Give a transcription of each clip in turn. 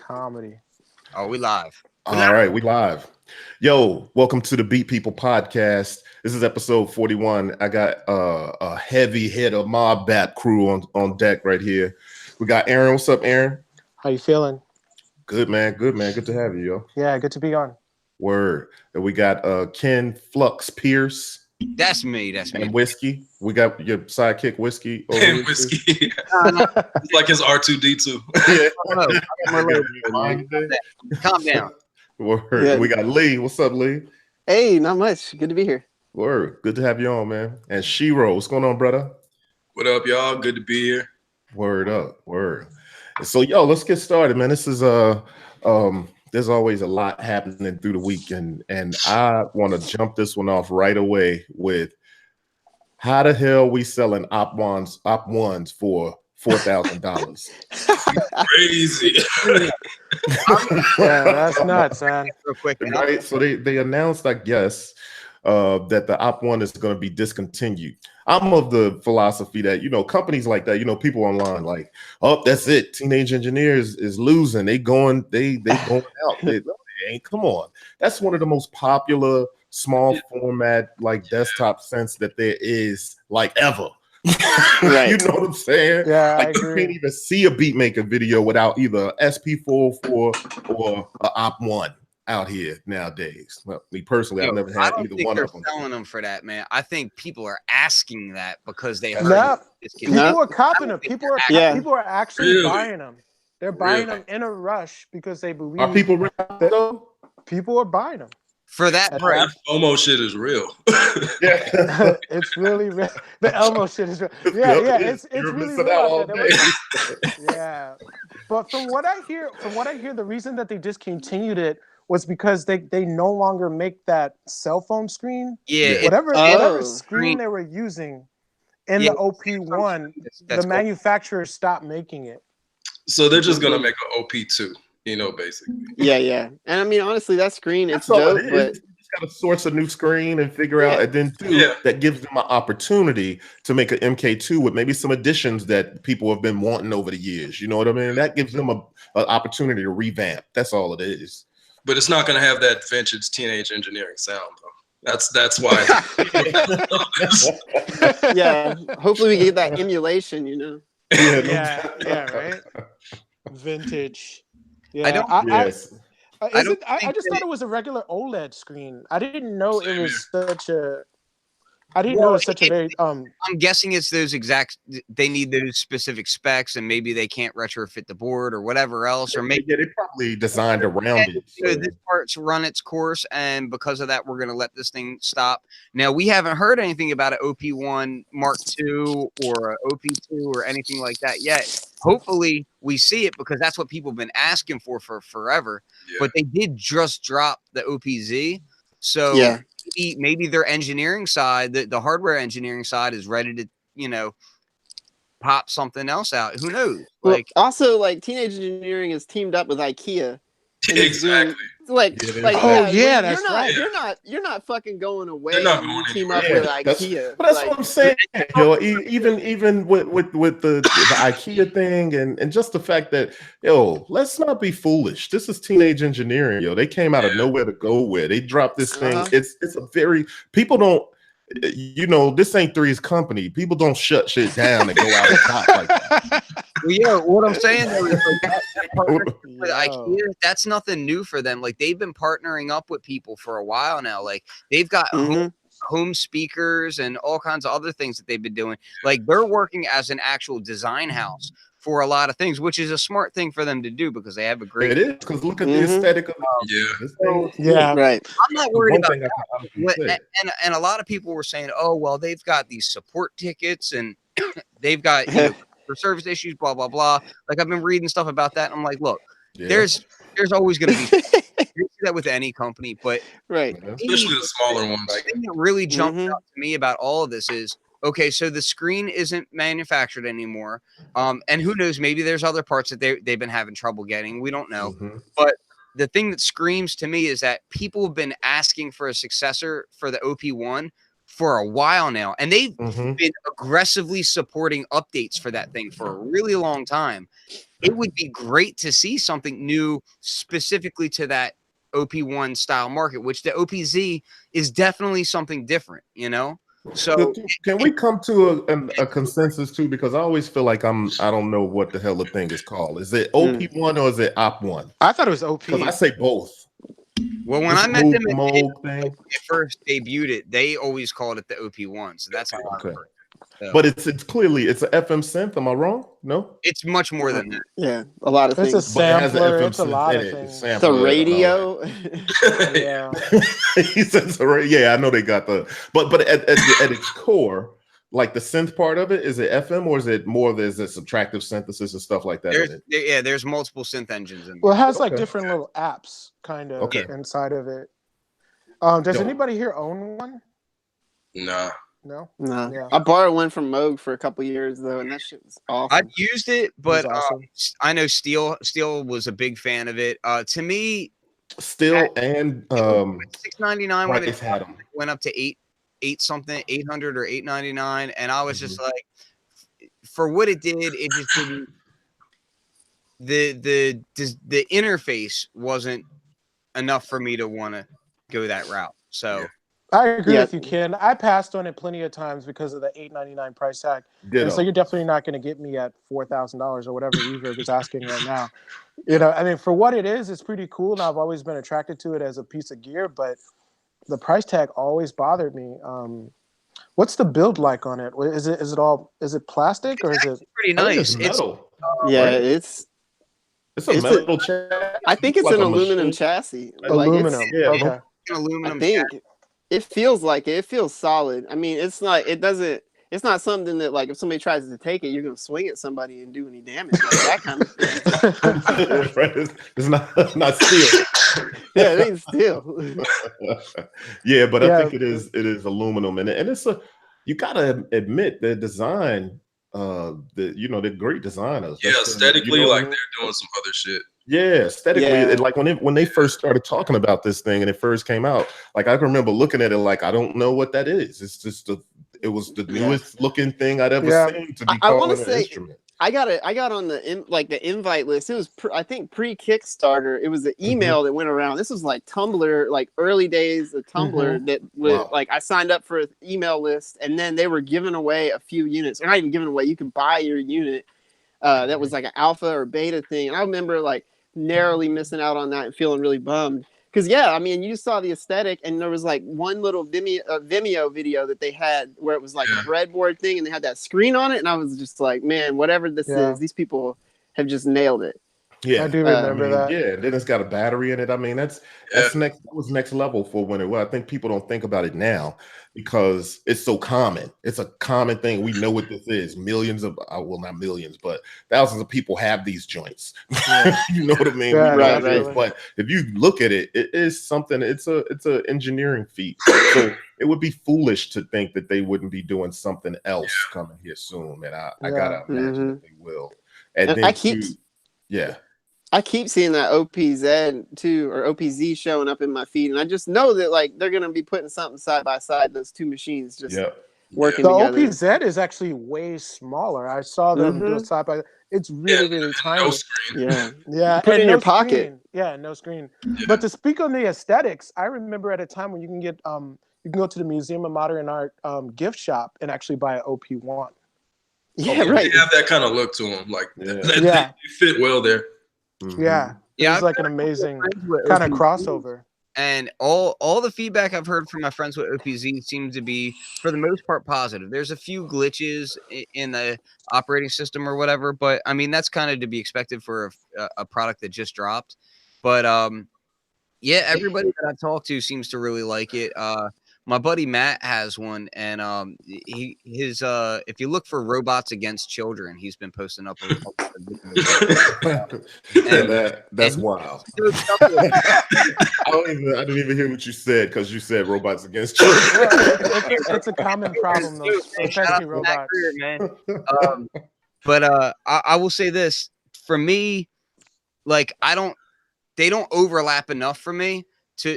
Comedy. Oh, we live. All right, we live. Yo, welcome to the Beatppl podcast. This is episode 41. I got a heavy hit of modbap crew on deck right here. We got Aaron. What's up, Aaron? How you feeling? Good, man. Good, man. Good to have you, yo. Yeah, good to be on. Word. And we got Ken Flux Pierce. That's me. And Whiskey. We got your sidekick, Whiskey. And Whiskey. It's like his R2D2. Yeah. Calm down. Word. Yeah. We got Lee. What's up, Lee? Hey, not much. Good to be here. Word. Good to have you on, man. And Shiro. What's going on, brother? What up, y'all? Good to be here. Word up. Word. So, yo, let's get started, man. This is there's always a lot happening through the week, and I want to jump this one off right away with how the hell we selling op ones for $4,000? Crazy. Yeah, that's nuts, man. Real quick. Right? So they announced, I guess, that the op one is going to be discontinued. I'm of the philosophy that, companies like that, people online like, oh, that's it. Teenage Engineers is losing. They going out. Come on. That's one of the most popular small format like desktop synths that there is like ever. Right. You know what I'm saying? Yeah, like I you agree. can't even see a beatmaker video without either SP404 or a op one out here nowadays. Well, me personally, I've never I had don't either think one they're of them. selling them for that, man. I think people are asking that because they heard No, this people kid. are copping them. think People are actually Really? buying them. They're buying Really? them in a rush because they believe Are people real though? people are buying them. For that That's price. That FOMO shit is real. Yeah. It's really real. The Elmo shit is real. Yep, Yeah, it it's is. You're really missing real out out all there. day. Yeah, but from what I hear, the reason that they discontinued it was because they no longer make that cell phone screen. Yeah. Whatever screen they were using in Yeah, the OP1, that's the manufacturer stopped making it. So they're just gonna make an OP2, basically. Yeah. And I mean, honestly, that screen, it's That's all dope, it but is. You just gotta source a new screen and figure out, and then that gives them an opportunity to make an MK2 with maybe some additions that people have been wanting over the years. You know what I mean? That gives them an opportunity to revamp. That's all it is. But it's not gonna have that vintage teenage engineering sound though. That's why. yeah, hopefully we get that emulation, Yeah, right. Vintage. Yeah, I just thought it was a regular OLED screen. I didn't know it was such a. I didn't know it was such a very I'm guessing it's those exact. They need those specific specs, and maybe they can't retrofit the board or whatever else, or maybe they probably designed around it. So. This part's run its course, and because of that, we're going to let this thing stop. Now, we haven't heard anything about an OP1 Mark II or an OP2 or anything like that yet. Hopefully, we see it because that's what people have been asking for forever. Yeah. But they did just drop the OPZ, so yeah. Maybe their engineering side, the hardware engineering side, is ready to, pop something else out. Who knows? Well, also, Teenage Engineering is teamed up with IKEA. Exactly. that's right. You're not fucking going away. They're not when going you team anywhere. up with IKEA. But that's what I'm saying. Even with the IKEA thing and just the fact that let's not be foolish. This is Teenage Engineering. They came out of nowhere to go where they dropped this thing. It's a very people don't. This ain't Three's Company. People don't shut shit down and go out the top like that. Well, yeah, what I'm saying though is with IKEA, that's nothing new for them. Like they've been partnering up with people for a while now. Like they've got home speakers and all kinds of other things that they've been doing. Like they're working as an actual design house for a lot of things, which is a smart thing for them to do because they have a great. It is because look at the aesthetic of right. I'm not worried about that. And a lot of people were saying, oh well, they've got these support tickets and they've got for service issues, blah blah blah. Like I've been reading stuff about that, and I'm like, look, there's always going to be you see that with any company, but especially the smaller ones. The thing that really jumped out to me about all of this is okay, so the screen isn't manufactured anymore. And who knows, maybe there's other parts that they've been having trouble getting. We don't know. But the thing that screams to me is that people have been asking for a successor for the OP1 for a while now, and they've been aggressively supporting updates for that thing for a really long time. It would be great to see something new specifically to that OP1 style market, which the OPZ is definitely something different, you know? So can we come to a consensus too? Because I always feel like I don't know what the hell the thing is called. Is it OP1 or is it OP1? I thought it was OP. Because I say both. Well, when I met them when they first debuted it, they always called it the OP1. So that's how I remember it. So. But it's clearly it's an FM synth. Am I wrong? No, it's much more than that. Yeah, a lot of things. It's a sampler. It's a lot of things. The radio. Yeah. He says, yeah, I know they got the, but at its core, like the synth part of it, is it FM or is it more there's a subtractive synthesis and stuff like that? There's multiple synth engines in there. Well, it has like different little apps kind of inside of it. Does anybody here own one? Nah. No. Yeah. I borrowed one from Moog for a couple years though, and that shit was awesome. I've used it, but I know Steel was a big fan of it. To me, Steel and $699 when they had them. Went up to 800 or $899, and I was just like, for what it did, it just didn't. The interface wasn't enough for me to want to go that route. So. I agree with you, Ken. I passed on it plenty of times because of the $899 price tag. And so you're definitely not going to get me at $4,000 or whatever Reverb is asking right now. You know, I mean, for what it is, it's pretty cool, and I've always been attracted to it as a piece of gear. But the price tag always bothered me. What's the build like on it? Is it plastic or is it pretty nice? It's metal. It's a metal chassis. I think it's like an aluminum chassis. Aluminum. Like okay. Aluminum. I think it feels like it. It feels solid. I mean, it's not. It doesn't. It's not something that, like, if somebody tries to take it, you're gonna swing at somebody and do any damage. Like that kind of thing. It's not steel. Yeah, it ain't steel. Yeah, but I think it is aluminum, and it's you gotta admit the design. They're great designers. Yeah, aesthetically, like they're doing some other shit. Yeah, aesthetically, like when they first started talking about this thing and it first came out, like I can remember looking at it like I don't know what that is. It's just it was the newest looking thing I'd ever seen to be called an instrument. I got on the invite list. It was I think pre Kickstarter. It was the email that went around. This was like Tumblr, like early days of Tumblr that would like I signed up for an email list, and then they were giving away a few units. They're not even giving away. You can buy your unit. That was like an alpha or beta thing. And I remember like narrowly missing out on that and feeling really bummed. Because I mean, you saw the aesthetic, and there was like one little Vimeo video that they had where it was like a breadboard thing, and they had that screen on it, and I was just like, man, whatever this is, these people have just nailed it. Yeah, I do remember that. Yeah, then it's got a battery in it. I mean, that was next level for when it was. I think people don't think about it now because it's so common. It's a common thing. We know what this is. Millions of, well, not millions, but thousands of people have these joints. You know what I mean? Right. But if you look at it, it is something. It's a engineering feat. So it would be foolish to think that they wouldn't be doing something else coming here soon. And I gotta imagine that they will. And then I keep seeing that OPZ too, or OPZ showing up in my feed, and I just know that like they're gonna be putting something side by side. Those two machines just working together. The OPZ is actually way smaller. I saw them do it side by side. It's really tiny. No screen. Yeah. Put it in your pocket. Screen. Yeah, no screen. But to speak on the aesthetics, I remember at a time when you can get you can go to the Museum of Modern Art gift shop and actually buy an OP1. Yeah, right. They have that kind of look to them. Like they fit well there. Yeah, it's like an amazing kind of crossover. And all the feedback I've heard from my friends with OPZ seems to be, for the most part, positive. There's a few glitches in the operating system or whatever, but I mean that's kind of to be expected for a product that just dropped. But everybody that I've talked to seems to really like it. My buddy Matt has one, and his if you look for Robots Against Children, he's been posting up. That's wild. I didn't even hear what you said because you said Robots Against Children. It's a common problem, though, especially robots. But I will say this for me, like they don't overlap enough for me to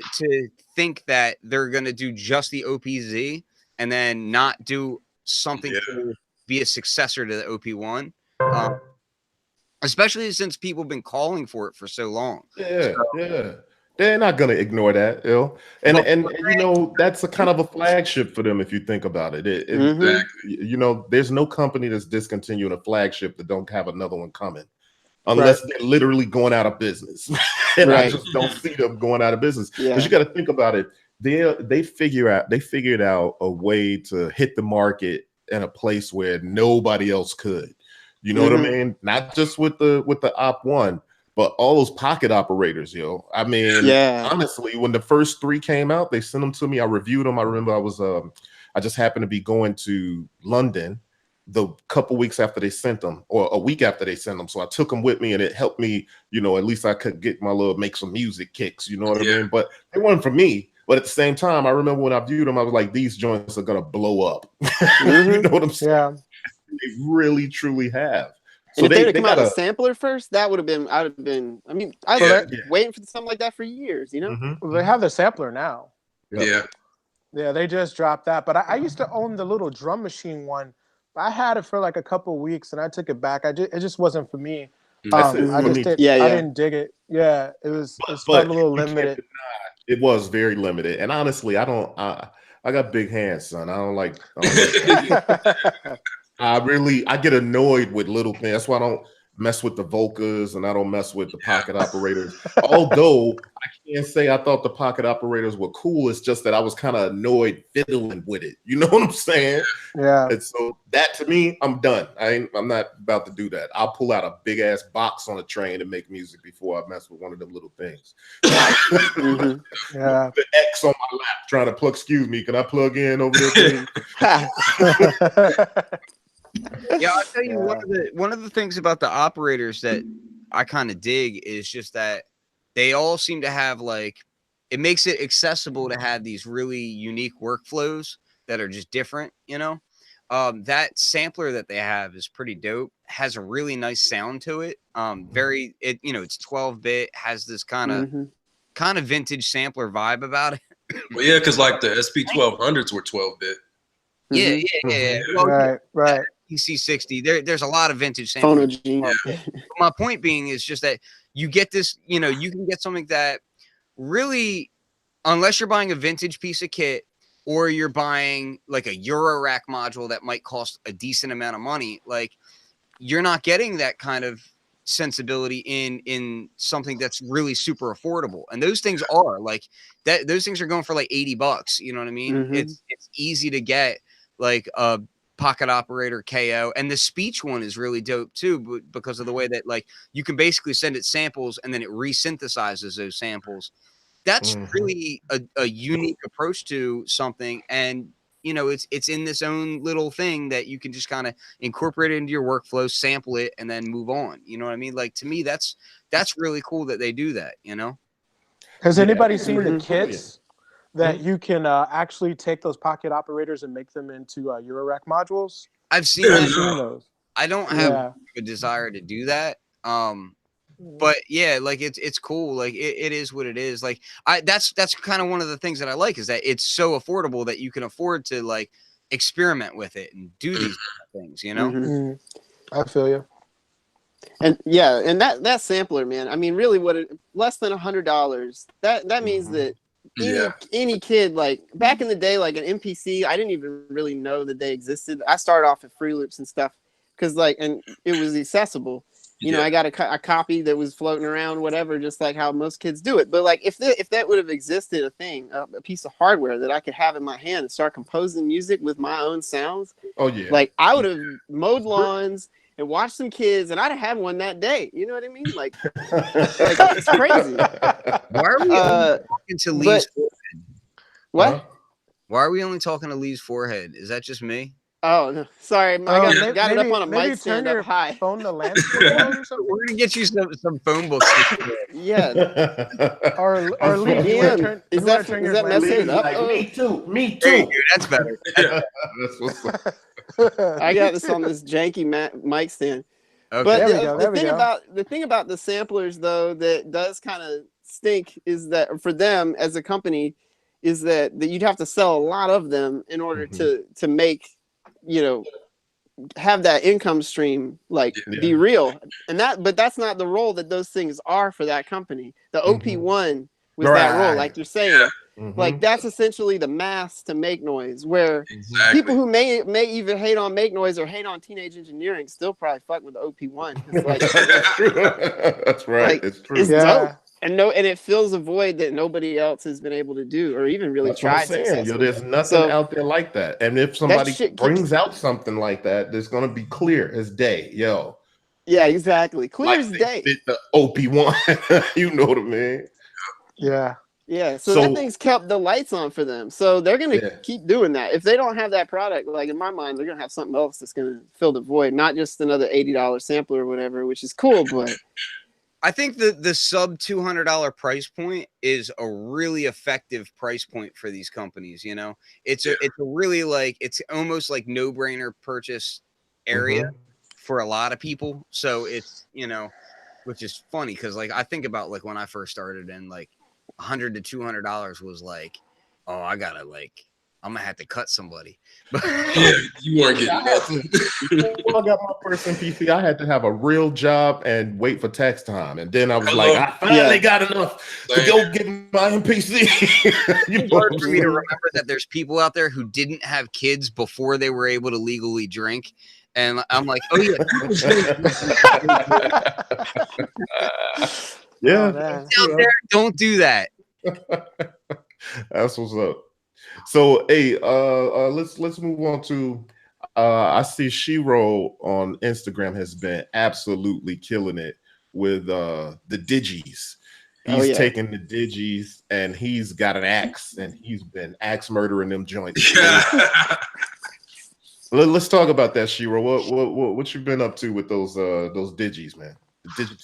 think that they're gonna do just the OPZ. and then not do something to be a successor to the OP1. Especially since people have been calling for it for so long. Yeah, they're not gonna ignore that, and you know, that's a kind of a flagship for them if you think about it. You know, there's no company that's discontinuing a flagship that don't have another one coming, unless they're literally going out of business. And I just don't see them going out of business. Because you got to think about it. They figured out a way to hit the market in a place where nobody else could. You know what I mean? Not just with the Op1, but all those pocket operators, yo. I mean, honestly, when the first 3 came out, they sent them to me. I reviewed them. I remember I just happened to be going to London the couple weeks after they sent them, or a week after they sent them. So I took them with me, and it helped me, you know, at least I could get my make some music kicks, you know what I mean? But they weren't for me. But at the same time, I remember when I viewed them, I was like, these joints are gonna blow up. You know what I'm saying? Yeah. They really truly have. So and if they come out a sampler first, that would have been. I mean, I was waiting for something like that for years. You know, well, they have the sampler now. Yeah, they just dropped that. But I used to own the little drum machine one. I had it for like a couple weeks, and I took it back. It just wasn't for me. I didn't dig it. Yeah, it was felt a little limited. It was very limited, and honestly, I got big hands, son. I don't like I get annoyed with little things. That's why I don't mess with the Volcas and I don't mess with the pocket operators. Although I can't say I thought the pocket operators were cool. It's just that I was kind of annoyed fiddling with it. You know what I'm saying? Yeah. And so that to me, I'm done. I'm not about to do that. I'll pull out a big ass box on a train and make music before I mess with one of them little things. Yeah. The X on my lap trying to plug. Excuse me, can I plug in over there? Yeah, I'll tell you one of the things about the operators that I kind of dig is just that they all seem to have it makes it accessible to have these really unique workflows that are just different, you know. That sampler that they have is pretty dope, has a really nice sound to it. It's 12-bit, has this kind of vintage sampler vibe about it. Well, yeah, because like the SP1200s were 12-bit. Yeah. Well, right. PC60. There's a lot of vintage samples. My point being is just that you get this, you know, you can get something that really, unless you're buying a vintage piece of kit or you're buying like a Eurorack module that might cost a decent amount of money, like you're not getting that kind of sensibility in something that's really super affordable. And those things are like that. Those things are going for like $80. You know what I mean? It's easy to get like a pocket operator KO, and the speech one is really dope too, because of the way that like you can basically send it samples and then it resynthesizes those samples. That's really a unique approach to something, and you know it's in this own little thing that you can just kind of incorporate it into your workflow, sample it, and then move on. You know what I mean? Like to me, that's really cool that they do that. You know? Has anybody seen the kits that you can actually take those pocket operators and make them into Eurorack modules? I've seen those. I don't have a desire to do that. But yeah, like it's cool. Like it is what it is. Like that's kind of one of the things that I like is that it's so affordable that you can afford to like experiment with it and do these things, you know? I feel you. And yeah, and that sampler, man, I mean, really less than $100, that means that any kid, like back in the day, like an MPC, I didn't even really know that they existed. I started off at Free Loops and stuff because and it was accessible. You know, I got a copy that was floating around, whatever, just like how most kids do it. But like if that would have existed, a piece of hardware that I could have in my hand and start composing music with my own sounds. Oh yeah. Like I would have mowed lawns and watched some kids, and I'd have had one that day. You know what I mean? Like it's crazy. Why are we talking to Lee's forehead? What? Why are we only talking to Lee's forehead? Is that just me? Oh no, sorry, I got it up on a mic stand up high. Phone the landscape mode or something. We're gonna get you some phone books. Yeah. or Lee, is that messing up? Like, me too. Hey, dude, that's better. That's what's up. I got this on this janky mic stand. Okay. But the thing about the samplers though that does kind of stink is that for them as a company is that you'd have to sell a lot of them in order to make, you know, have that income stream like be real. And but that's not the role that those things are for that company. The OP1 was that role, like you're saying. Like that's essentially the mass to make noise, where people who may even hate on Make Noise or hate on Teenage Engineering still probably fuck with the OP1. Like, that's right. Like, it's true. It's dope. And it fills a void that nobody else has been able to do or even really tried. Yo, there's nothing out there like that. And if somebody brings out something like that, there's gonna be clear as day, yo. Yeah, exactly. Clear as day. The OP1, you know what I mean? Yeah. Yeah, so that thing's kept the lights on for them. So they're going to keep doing that. If they don't have that product, like in my mind, they're going to have something else that's going to fill the void, not just another $80 sampler or whatever, which is cool. But I think the sub $200 price point is a really effective price point for these companies. You know, it's a really like, it's almost like no-brainer purchase area for a lot of people. So it's, you know, which is funny because like I think about like when I first started and like $100 to $200 was like, oh, I'm gonna have to cut somebody. But yeah, you weren't getting nothing. Before I got my first MPC, I had to have a real job and wait for tax time, and then I was I finally got enough to go get my MPC. It's hard for me to remember that there's people out there who didn't have kids before they were able to legally drink. And I'm like, oh yeah. Out there, don't do that. That's what's up. So hey, let's move on to I see Shiro on Instagram has been absolutely killing it with the digis. He's taking the digis and he's got an axe and he's been axe murdering them joints. Let's talk about that, Shiro. What you been up to with those digis, man?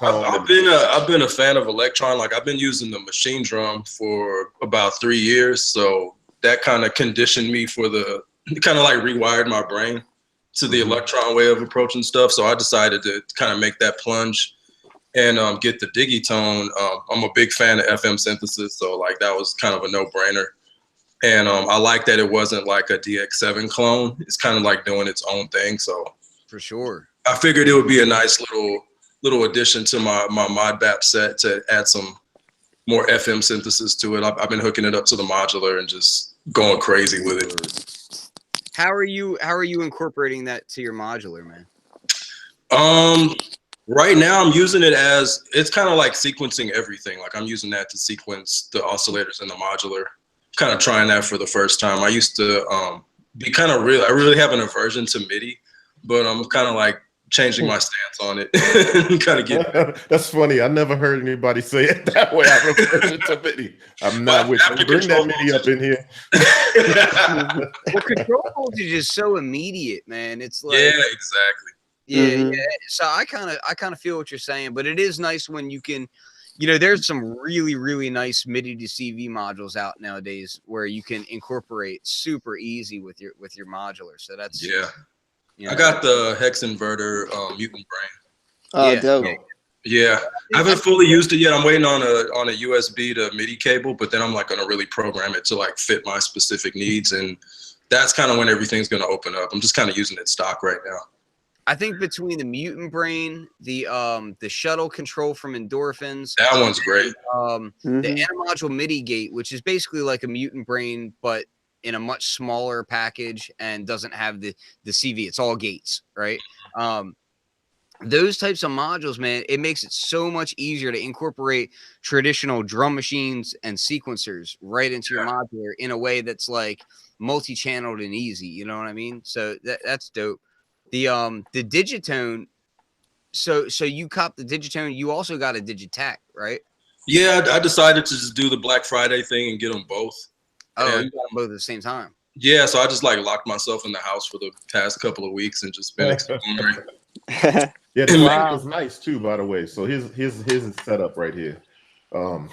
I've been a fan of Electron. Like I've been using the machine drum for about 3 years, so that kind of conditioned me for kind of like rewired my brain to the Electron way of approaching stuff. So I decided to kind of make that plunge and get the digitone. I'm a big fan of FM synthesis, so like that was kind of a no-brainer. And I like that it wasn't like a DX7 clone. It's kind of like doing its own thing. So for sure, I figured it would be a nice little addition to my modbap set to add some more FM synthesis to it. I've been hooking it up to the modular and just going crazy with it. How are you incorporating that to your modular, man? Right now I'm using it as, it's kind of like sequencing everything. Like I'm using that to sequence the oscillators in the modular. Kind of trying that for the first time. I used to be kind of I really have an aversion to MIDI, but I'm kind of like changing my stance on it. Kind of get That's funny. I never heard anybody say it that way. I have an aversion to MIDI. I'm not with you. Bring that MIDI up in here. Well, control voltage is so immediate, man. It's like exactly. Yeah. So I kind of feel what you're saying, but it is nice when you can. You know, there's some really, really nice MIDI to CV modules out nowadays where you can incorporate super easy with your modular. So that's You know, I got the hex inverter mutant brain. Oh, dope. Yeah, I haven't fully used it yet. I'm waiting on a USB to MIDI cable, but then I'm like gonna really program it to like fit my specific needs, and that's kind of when everything's gonna open up. I'm just kind of using it stock right now. I think between the mutant brain, the shuttle control from Endorphins, that one's great. The anti-module MIDI gate, which is basically like a mutant brain, but in a much smaller package and doesn't have the CV. It's all gates, right? Those types of modules, man, it makes it so much easier to incorporate traditional drum machines and sequencers right into your modular in a way that's like multi-channeled and easy. You know what I mean? So that's dope. The digitone, so you cop the digitone, you also got a digitakt, right? Yeah, I decided to just do the Black Friday thing and get them both. Oh, you got them both at the same time. Yeah, so I just like locked myself in the house for the past couple of weeks and just been exploring. Yeah, the mic was nice too, by the way. So his is set up right here. Yeah,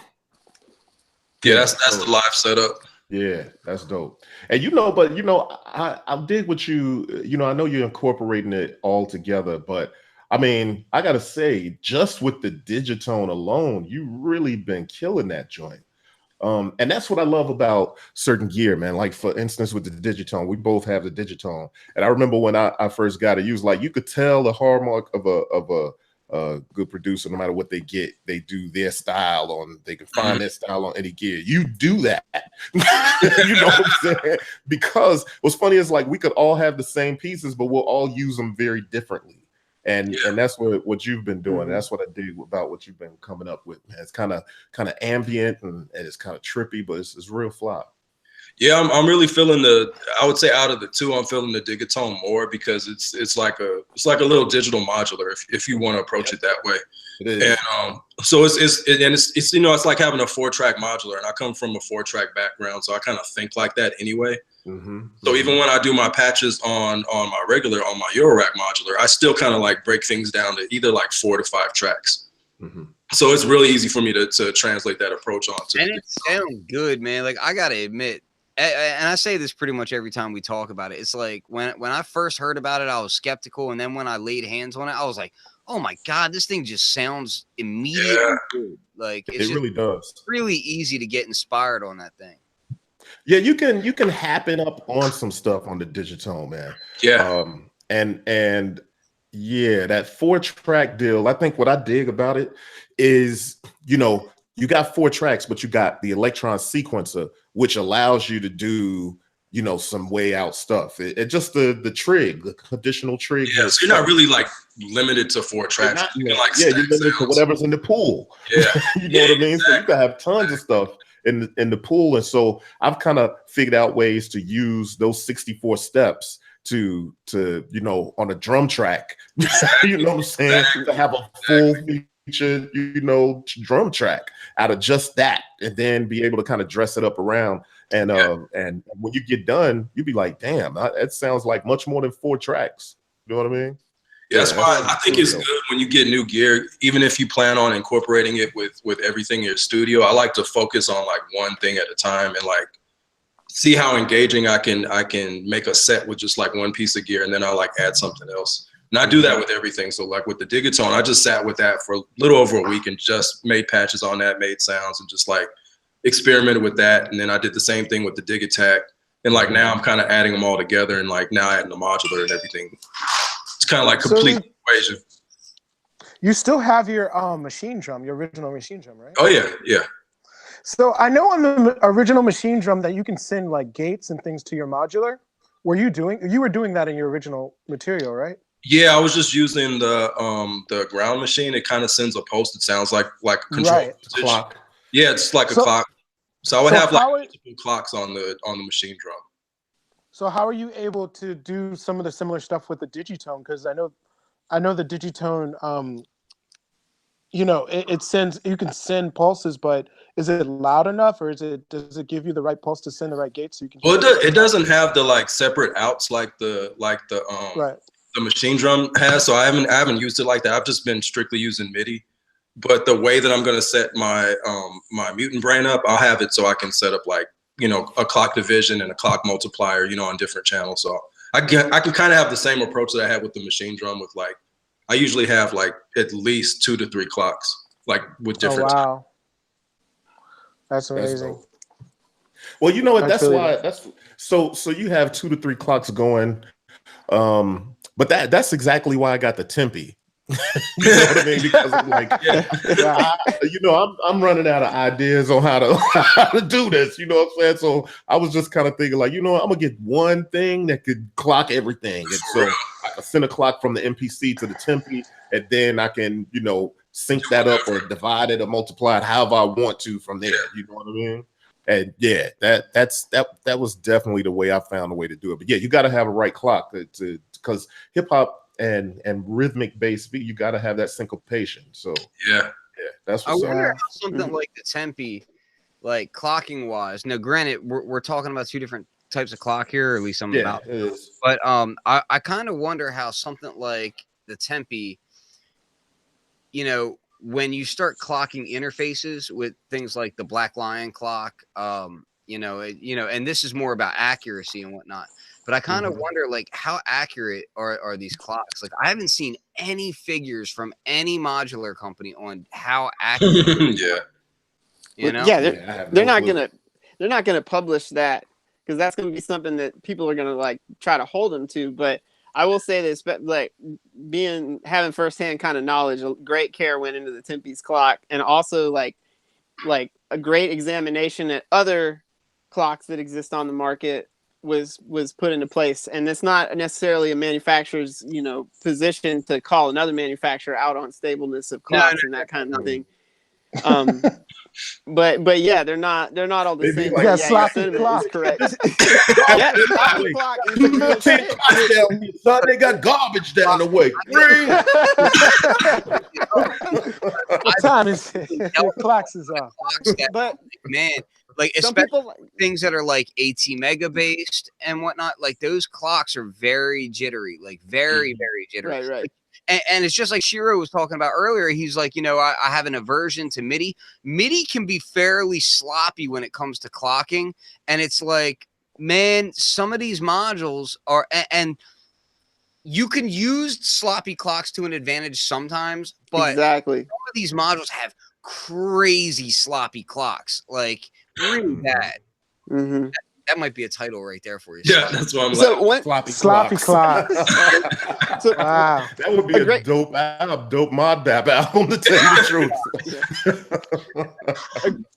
that's the live setup. Yeah, that's dope. And I dig what I know you're incorporating it all together, but I mean, I gotta say, just with the digitone alone, you really been killing that joint. And that's what I love about certain gear, man. Like for instance, with the digitone, we both have the digitone. And I remember when I first got it, you was like, you could tell the hallmark of a good producer, no matter what they get, they do their style on, they can find their style on any gear. You do that. You know what I'm saying? Because what's funny is like we could all have the same pieces, but we'll all use them very differently. And that's what you've been doing. And that's what I dig about what you've been coming up with, man. It's kind of ambient and it's kind of trippy, but it's real fly. Yeah, I'm really feeling I would say out of the two, I'm feeling the digitone more because it's like a little digital modular if you want to approach it that way. It is. And so it's you know, it's like having a 4-track modular, and I come from a 4-track background, so I kind of think like that anyway. So even when I do my patches on my Eurorack modular, I still kind of like break things down to either like 4 to 5 tracks. So it's really easy for me to translate that approach onto. And it sounds good, man. Like I gotta admit, and I say this pretty much every time we talk about it. It's like when I first heard about it, I was skeptical, and then when I laid hands on it, I was like, oh my God, this thing just sounds immediately good. Like it really does. Really easy to get inspired on that thing. Yeah, you can happen up on some stuff on the digitone, man. Yeah. And yeah, that 4-track deal. I think what I dig about it is, you know, you got 4 tracks, but you got the electron sequencer, which allows you to do, you know, some way out stuff. It just the trig, the conditional trig. Yeah, so you're not really like limited to 4 tracks. You can like you're limited to whatever's in the pool. Yeah, you know what I mean. Exactly. So you can have tons of stuff in the pool, and so I've kind of figured out ways to use those 64 steps to you know, on a drum track. You know what I'm saying? To have a full feature, you know, drum track out of just that, and then be able to kind of dress it up around. And and when you get done, you'd be like, damn, that sounds like much more than 4 tracks. You know what I mean? Yeah, that's why I think it's good when you get new gear, even if you plan on incorporating it with everything in your studio. I like to focus on like one thing at a time and like see how engaging I can make a set with just like one piece of gear, and then I'll like add something else. And I do that with everything. So like with the digitone, I just sat with that for a little over a week and just made patches on that, made sounds, and just like experimented with that. And then I did the same thing with the digitakt. And like now I'm kind of adding them all together and like now adding the modular and everything. It's kind of like complete equation. You still have your machine drum, your original machine drum, right? Oh yeah, yeah. So I know on the original machine drum that you can send like gates and things to your modular. You were doing that in your original material, right? Yeah, I was just using the ground machine. It kind of sends a pulse. It sounds like a control clock. Yeah, it's like a clock. So I would have like multiple clocks on the machine drum. So how are you able to do some of the similar stuff with the digitone? Because I know the digitone, you know, it sends, you can send pulses, but is it loud enough, or does it give you the right pulse to send the right gate so you can? Well, it doesn't have the like separate outs like the machine drum has. So I haven't used it like that. I've just been strictly using MIDI. But the way that I'm gonna set my my mutant brain up, I'll have it so I can set up like, you know, a clock division and a clock multiplier, you know, on different channels. So I can kind of have the same approach that I had with the machine drum with like, I usually have like at least 2 to 3 clocks, like with different. Oh, wow. That's amazing. Well, you know what? So you have 2 to 3 clocks going. But that's exactly why I got the Tempe. You know what I mean? Because I'm like, you know, I'm running out of ideas on how to do this. You know what I'm saying? So I was just kind of thinking, like, you know, I'm gonna get one thing that could clock everything, and so I can send a clock from the MPC to the Tempe, and then I can, you know, sync that up or divide it or multiply it however I want to from there. You know what I mean? And yeah, that was definitely the way I found a way to do it. But yeah, you got to have a right clock to because hip hop and rhythmic bass beat, you got to have that syncopation. So yeah, that's what's I wonder how something like the Tempe, like clocking wise. Now, granted, we're talking about 2 different types of clock here, or at least something about. It is. But I kind of wonder how something like the Tempe, you know, when you start clocking interfaces with things like the Black Lion clock, you know, and this is more about accuracy and whatnot. But I kind of wonder, like, how accurate are these clocks? Like, I haven't seen any figures from any modular company on how accurate. You know? Yeah, they're not gonna publish that because that's gonna be something that people are gonna like try to hold them to. But I will say this, but like having firsthand kind of knowledge, great care went into the Tempe's clock, and also like a great examination at other clocks that exist on the market was put into place. And it's not necessarily a manufacturer's, position to call another manufacturer out on stableness of clocks and that kind of thing. But yeah, they're not all the same. Yeah, sloppy clock. Is correct. Yeah, sloppy clock. Son, they got garbage down the way. What time is it? The clocks is off. But man, like especially things that are like AT mega based and whatnot, like those clocks are very jittery, like very jittery. Right. And it's just like Shiro was talking about earlier. He's like, I have an aversion to MIDI. MIDI can be fairly sloppy when it comes to clocking. And it's like, man, some of these modules are, and you can use sloppy clocks to an advantage sometimes, but exactly. Some of these modules have crazy sloppy clocks, like really bad. Mm-hmm. That might be a title right there for you. Yeah, that's what I'm sloppy clocks. So, wow, that would be a dope modbap album, to tell you the truth.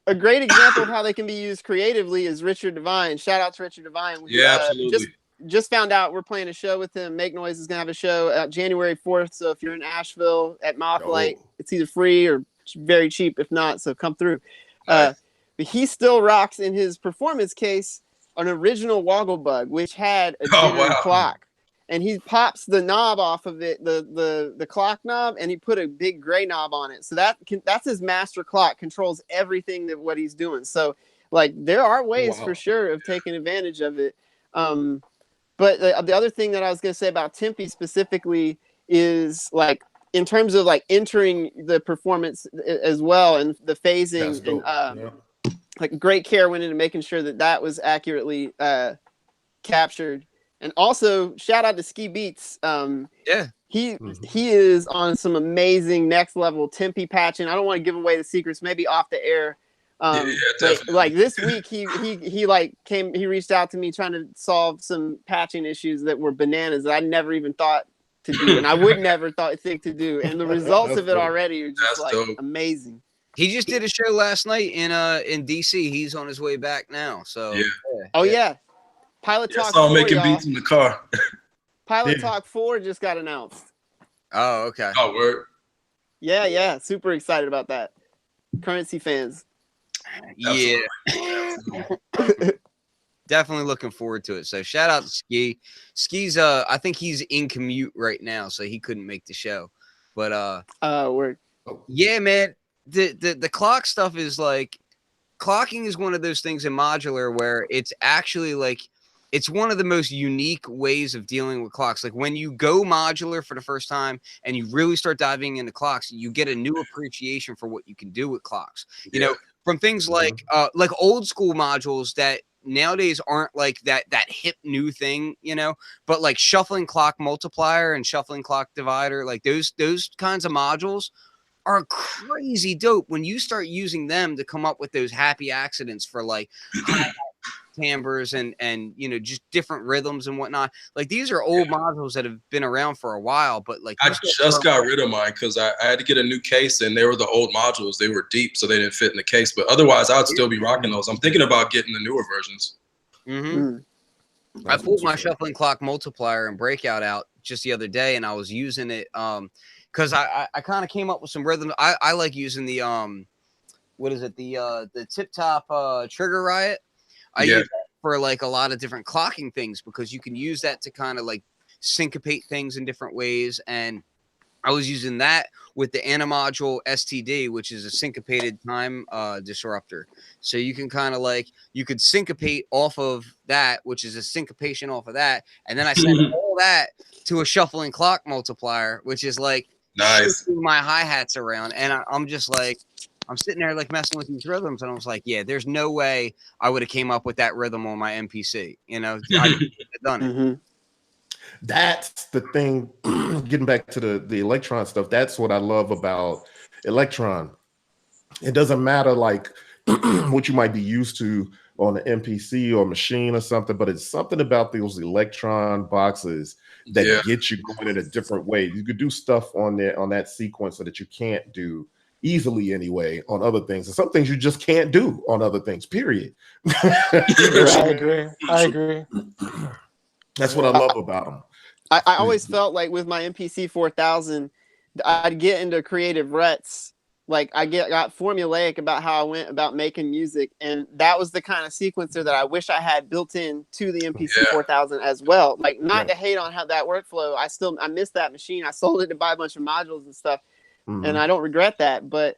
a great example of how they can be used creatively is Richard Devine. Shout out to Richard Devine. Absolutely. Just found out we're playing a show with him. Make Noise is gonna have a show January 4th. So if you're in Asheville at Mothlight, it's either free or very cheap. If not, so come through. Nice. But he still rocks in his performance case an original Woggle Bug, which had a jittery clock, and he pops the knob off of it, the clock knob, and he put a big gray knob on it. So that's his master clock, controls everything that what he's doing. So like there are ways for sure of taking advantage of it. But the other thing that I was going to say about Tempe specifically is like in terms of like entering the performance as well and the phasing and like great care went into making sure that was accurately captured. And also shout out to Ski Beats. He is on some amazing next level Tempe patching. I don't want to give away the secrets, maybe off the air. But like this week he reached out to me trying to solve some patching issues that were bananas that I never even thought to do, and I would never think to do. And the results of it already are just amazing. He just did a show last night in DC. He's on his way back now. So Pilot Talk. I saw him making beats in the car. Pilot Talk 4 just got announced. Oh, okay. Oh, word. Yeah. Super excited about that. Currency fans. Yeah. Definitely looking forward to it. So shout out to Ski. Ski's I think he's in commute right now, so he couldn't make the show. But word. Yeah, man. The clock stuff is like clocking is one of those things in modular where it's actually like it's one of the most unique ways of dealing with clocks. Like when you go modular for the first time and you really start diving into clocks, you get a new appreciation for what you can do with clocks. You know, from things like old school modules that nowadays aren't like that hip new thing, but like shuffling clock multiplier and shuffling clock divider, like those kinds of modules are crazy dope when you start using them to come up with those happy accidents for like timbres and just different rhythms and whatnot. Like these are old modules that have been around for a while, but like I just got rid of mine because I had to get a new case and they were the old modules. They were deep, so they didn't fit in the case. But otherwise, I'd still be rocking those. I'm thinking about getting the newer versions. I pulled my shuffling clock multiplier and breakout out just the other day, and I was using it because I kind of came up with some rhythms. I like using the the tip top trigger Riot. I use that for like a lot of different clocking things because you can use that to kind of like syncopate things in different ways. And I was using that with the Animodule STD, which is a syncopated time disruptor. So you can kind of like, you could syncopate off of that, which is a syncopation off of that. And then I send all that to a shuffling clock multiplier, which is like shifting my hi-hats around. And I'm just like, I'm sitting there like messing with these rhythms, and I was like, yeah, there's no way I would have came up with that rhythm on my MPC. I couldn't have done it. That's the thing. Getting back to the Electron stuff, that's what I love about Electron. It doesn't matter, like, what you might be used to on an MPC or machine or something, but it's something about those Electron boxes that get you going in a different way. You could do stuff on there on that sequencer that you can't do easily anyway on other things, and some things you just can't do on other things, period. I agree. That's what I love about them. I always felt like with my MPC 4000, I'd get into creative ruts. Like I got formulaic about how I went about making music, and that was the kind of sequencer that I wish I had built in to the MPC 4000 as well. Like not to hate on how that workflow, I miss that machine. I sold it to buy a bunch of modules and stuff, and I don't regret that. But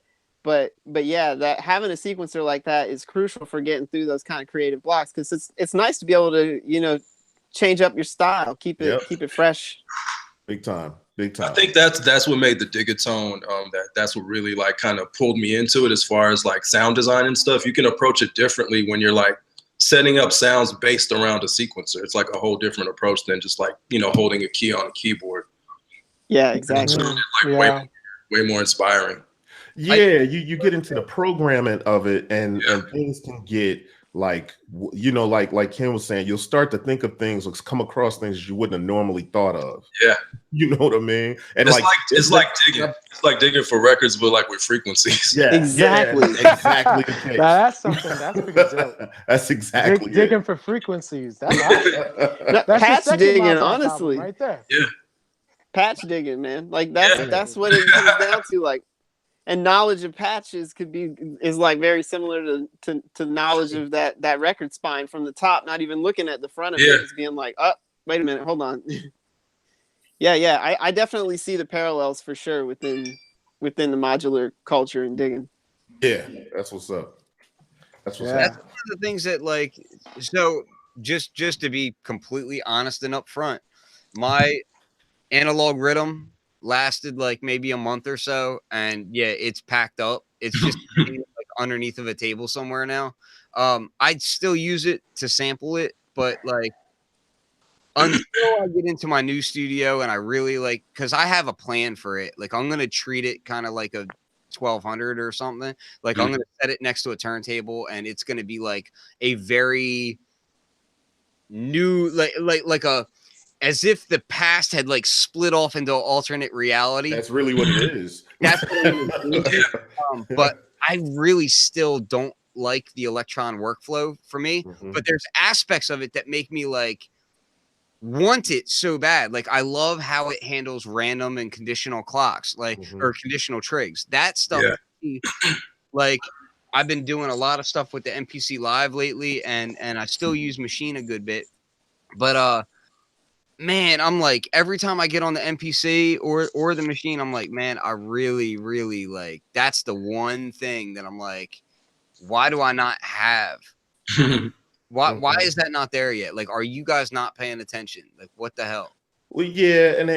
yeah, that having a sequencer like that is crucial for getting through those kind of creative blocks, because it's nice to be able to change up your style, keep it fresh. Big time. I think that's what made the digitone. That's what really like kind of pulled me into it as far as like sound design and stuff. You can approach it differently when you're like setting up sounds based around a sequencer. It's like a whole different approach than just like holding a key on a keyboard. Yeah, exactly. Way more inspiring. Yeah, you get into the programming of it, and things can get like like Ken was saying, you'll start to think of things, come across things you wouldn't have normally thought of. Yeah, you know what I mean. And it's like digging. It's like digging for records, but like with frequencies. Yeah, exactly. Yeah, exactly. The case. That's something. That's pretty dope. That's exactly digging for frequencies. That's awesome. That's patch digging, honestly. Right there. Yeah, patch digging, man. Like that's what it comes down to. Like. And knowledge of patches is like very similar to knowledge of that record spine from the top, not even looking at the front of it, it's being like, oh, wait a minute, hold on. I definitely see the parallels for sure within the modular culture and digging. Yeah, that's what's up. That's one of the things that like, so just to be completely honest and upfront, my analog rhythm lasted like maybe a month or so, and it's packed up. It's just like underneath of a table somewhere now. I'd still use it to sample it, but like until I get into my new studio and I really like, because I have a plan for it. Like I'm gonna treat it kind of like a 1200 or something. Like I'm gonna set it next to a turntable, and it's gonna be like a very new like a, as if the past had like split off into alternate reality. That's really what it is. That's what it is. But I really still don't like the Electron workflow for me. But there's aspects of it that make me like want it so bad. Like I love how it handles random and conditional clocks, like or conditional trigs. That stuff. Like I've been doing a lot of stuff with the MPC Live lately, and I still use Machine a good bit. But man, I'm like, every time I get on the MPC or the machine, I'm like, man, I really, really like, that's the one thing that I'm like, why do I not have? Why is that not there yet? Like, are you guys not paying attention? Like, what the hell? Well, yeah, and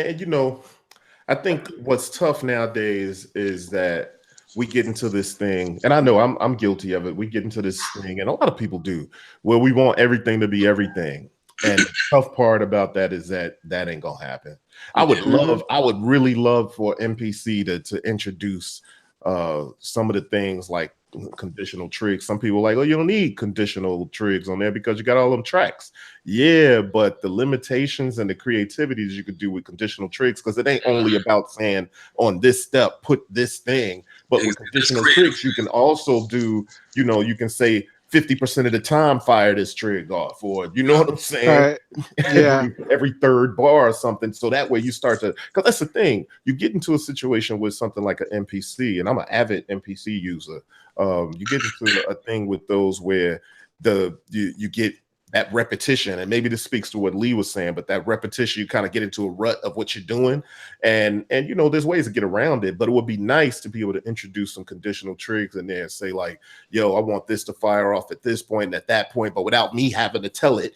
I think what's tough nowadays is that we get into this thing, and I know I'm guilty of it. We get into this thing, and a lot of people do, where we want everything to be everything. And the tough part about that is that ain't gonna happen. I would really love for MPC to introduce some of the things like conditional trigs. Some people are like, oh, you don't need conditional trigs on there because you got all them tracks. Yeah, but the limitations and the creativities you could do with conditional trigs, because it ain't only about saying on this step put this thing, but with conditional trigs you can also do, you can say 50% of the time fire this trig off, or you know what I'm saying? Yeah. every third bar or something. So that way you start to, because that's the thing, you get into a situation with something like an MPC, and I'm an avid MPC user. You get into a thing with those where you get that repetition, and maybe this speaks to what Lee was saying, but that repetition, you kind of get into a rut of what you're doing, and there's ways to get around it, but it would be nice to be able to introduce some conditional trigs in there and say like, yo, I want this to fire off at this point and at that point, but without me having to tell it,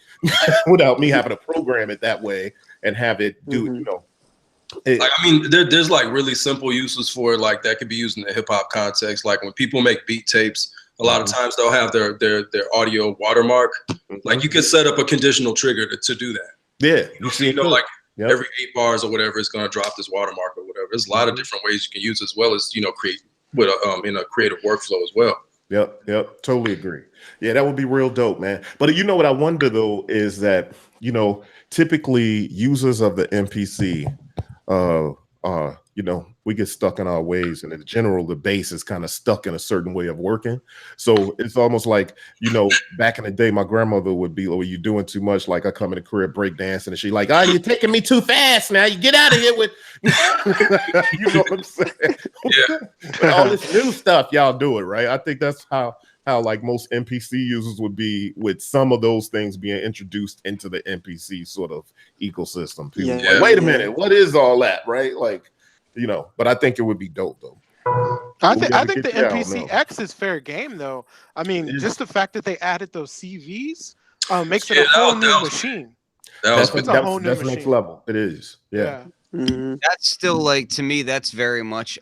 without me having to program it that way and have it do like, I mean, there's like really simple uses for it, like that could be used in the hip hop context. Like when people make beat tapes, a lot of times they'll have their audio watermark. Like you could set up a conditional trigger to do that. Yeah, like every 8 bars or whatever is going to drop this watermark or whatever. There's a lot of different ways you can use, as well as create with in a creative workflow as well. Yep. Totally agree. Yeah, that would be real dope, man. But you know what I wonder though is that, you know, typically users of the MPC, you know, we get stuck in our ways, and in general, the base is kind of stuck in a certain way of working. So it's almost like, you know, back in the day, my grandmother would be, "Oh, you doing too much?" Like I come in the crib break dancing, and she like, "Oh, you're taking me too fast now. You get out of here with," you know what I'm saying? Yeah. But all this new stuff, y'all do it right. I think that's how like most MPC users would be with some of those things being introduced into the MPC sort of ecosystem. People like, wait a minute, what is all that, right? Like, you know, but I think it would be dope though. I think the MPC-X is fair game though. I mean, just the fact that they added those CVs makes it a whole new machine. That's a whole new machine. Next level. It is. Yeah. That's still like, to me, that's very much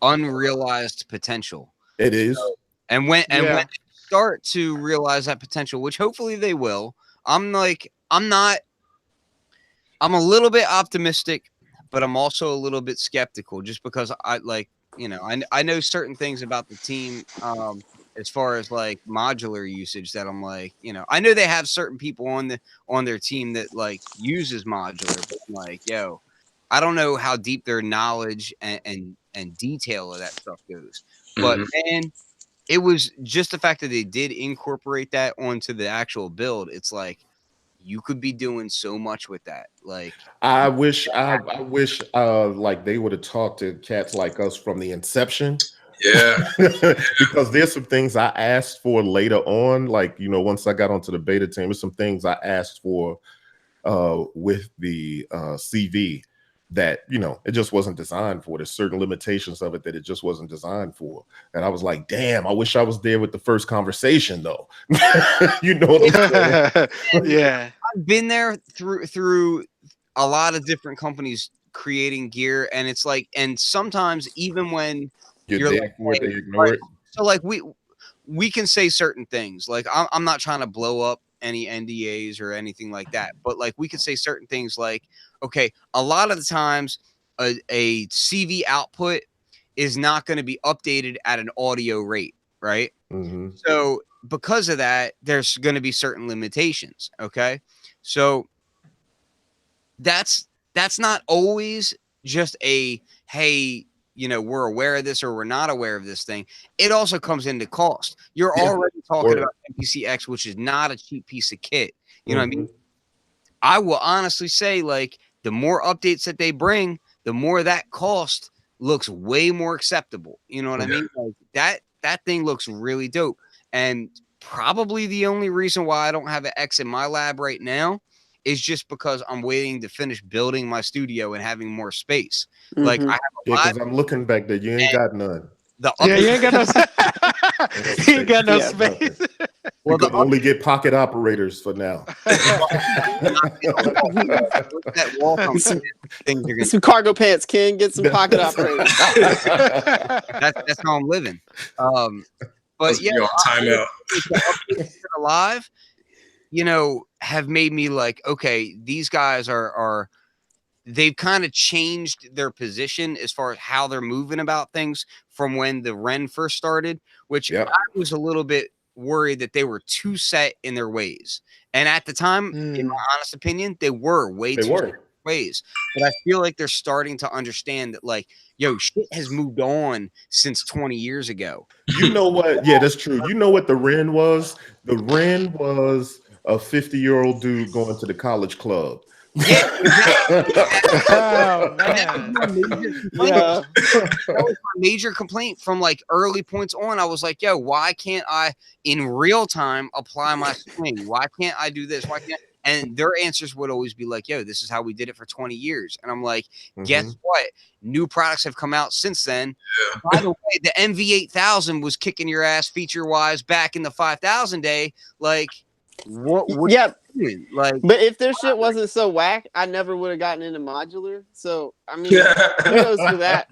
unrealized potential. It is. And when they start to realize that potential, which hopefully they will, I'm a little bit optimistic, but I'm also a little bit skeptical, just because I know certain things about the team as far as like modular usage that I'm like, you know, I know they have certain people on their team that like uses modular, but I'm like, yo, I don't know how deep their knowledge and detail of that stuff goes. But man, it was just the fact that they did incorporate that onto the actual build. It's like, you could be doing so much with that. Like, I wish like they would have talked to cats like us from the inception. Yeah. Because there's some things I asked for later on. Like, you know, once I got onto the beta team, there's some things I asked for with the CV that, you know, it just wasn't designed for. There's certain limitations of it that it just wasn't designed for. And I was like, damn, I wish I was there with the first conversation though. You know what I'm saying? Yeah. I've been there through a lot of different companies creating gear, and it's like, and sometimes even when you're like, they ignore it. So like we can say certain things. Like I'm not trying to blow up any NDAs or anything like that, but like we could say certain things like, okay, a lot of the times a CV output is not going to be updated at an audio rate, right? So because of that, there's going to be certain limitations. Okay, so that's not always just a, hey, you know, we're aware of this or we're not aware of this thing. It also comes into cost. You're already talking about MPC-X, which is not a cheap piece of kit. You know what I mean? I will honestly say, like, the more updates that they bring, the more that cost looks way more acceptable. You know what I mean? Like, that thing looks really dope. And probably the only reason why I don't have an X in my lab right now is just because I'm waiting to finish building my studio and having more space. Like, I have because I'm looking back there, you ain't got none. You ain't got no. You ain't got no space. Well, you can only get pocket operators for now. Some cargo pants, Ken. Get some pocket operators. That's how I'm living. But yeah, timeout. Alive, you know, have made me like, okay, these guys are they've kind of changed their position as far as how they're moving about things from when the Ren first started, which I was a little bit worried that they were too set in their ways. And at the time, in my honest opinion, they were way too set in their ways. But I feel like they're starting to understand that, like, yo, shit has moved on since 20 years ago. You know what? Yeah, that's true. You know what the Ren was? The Ren was a 50-year-old dude going to the college club. Yeah. Oh, man. That was my major complaint from like early points on. I was like, yo, why can't I in real time apply my swing? Why can't I do this? Why can't? And their answers would always be like, yo, this is how we did it for 20 years. And I'm like, guess what? New products have come out since then. By the way, the MV8000 was kicking your ass feature wise back in the 5000 day. Like, what? Like, but if their shit wasn't so whack, I never would have gotten into modular. So I mean, kudos for that.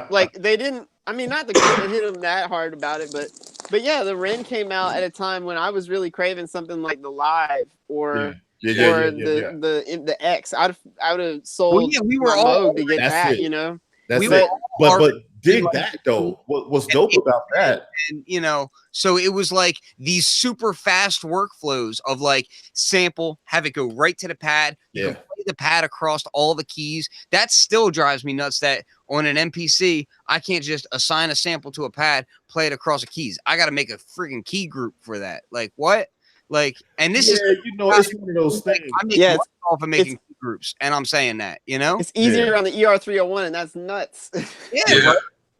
Like, they didn't. I mean, not to hit them that hard about it, but yeah, the Ren came out at a time when I was really craving something like the Live or the X. I would have sold we were my all Moog to get that. You know, That's it. But dig that though. What was dope about that? And you know, so it was like these super fast workflows of like sample, have it go right to the pad. You can play the pad across all the keys. That still drives me nuts that on an MPC, I can't just assign a sample to a pad, play it across the keys. I got to make a freaking key group for that. Like what? Like, and this is, you know, it's one of those things. I make money off of making key groups, and I'm saying that, you know, it's easier on the ER301, and that's nuts. Yeah.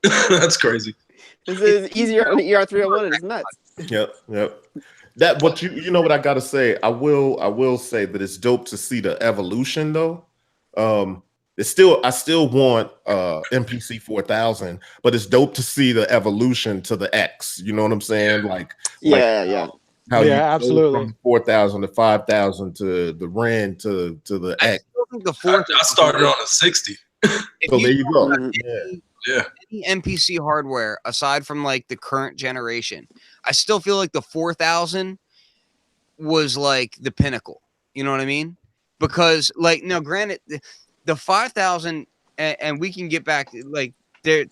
That's crazy. This is easier on the ER301, and it's nuts. Yep. That, but you know what I gotta say. I will say that it's dope to see the evolution though. I still want MPC 4000, but it's dope to see the evolution to the X. You know what I'm saying? Like how you absolutely from 4000 to 5000 to the REN to the X. I started on a 60. So there you go. Any MPC hardware aside from like the current generation, I still feel like the 4000 was like the pinnacle. You know what I mean? Because like, no, granted, the 5000, and we can get back like there.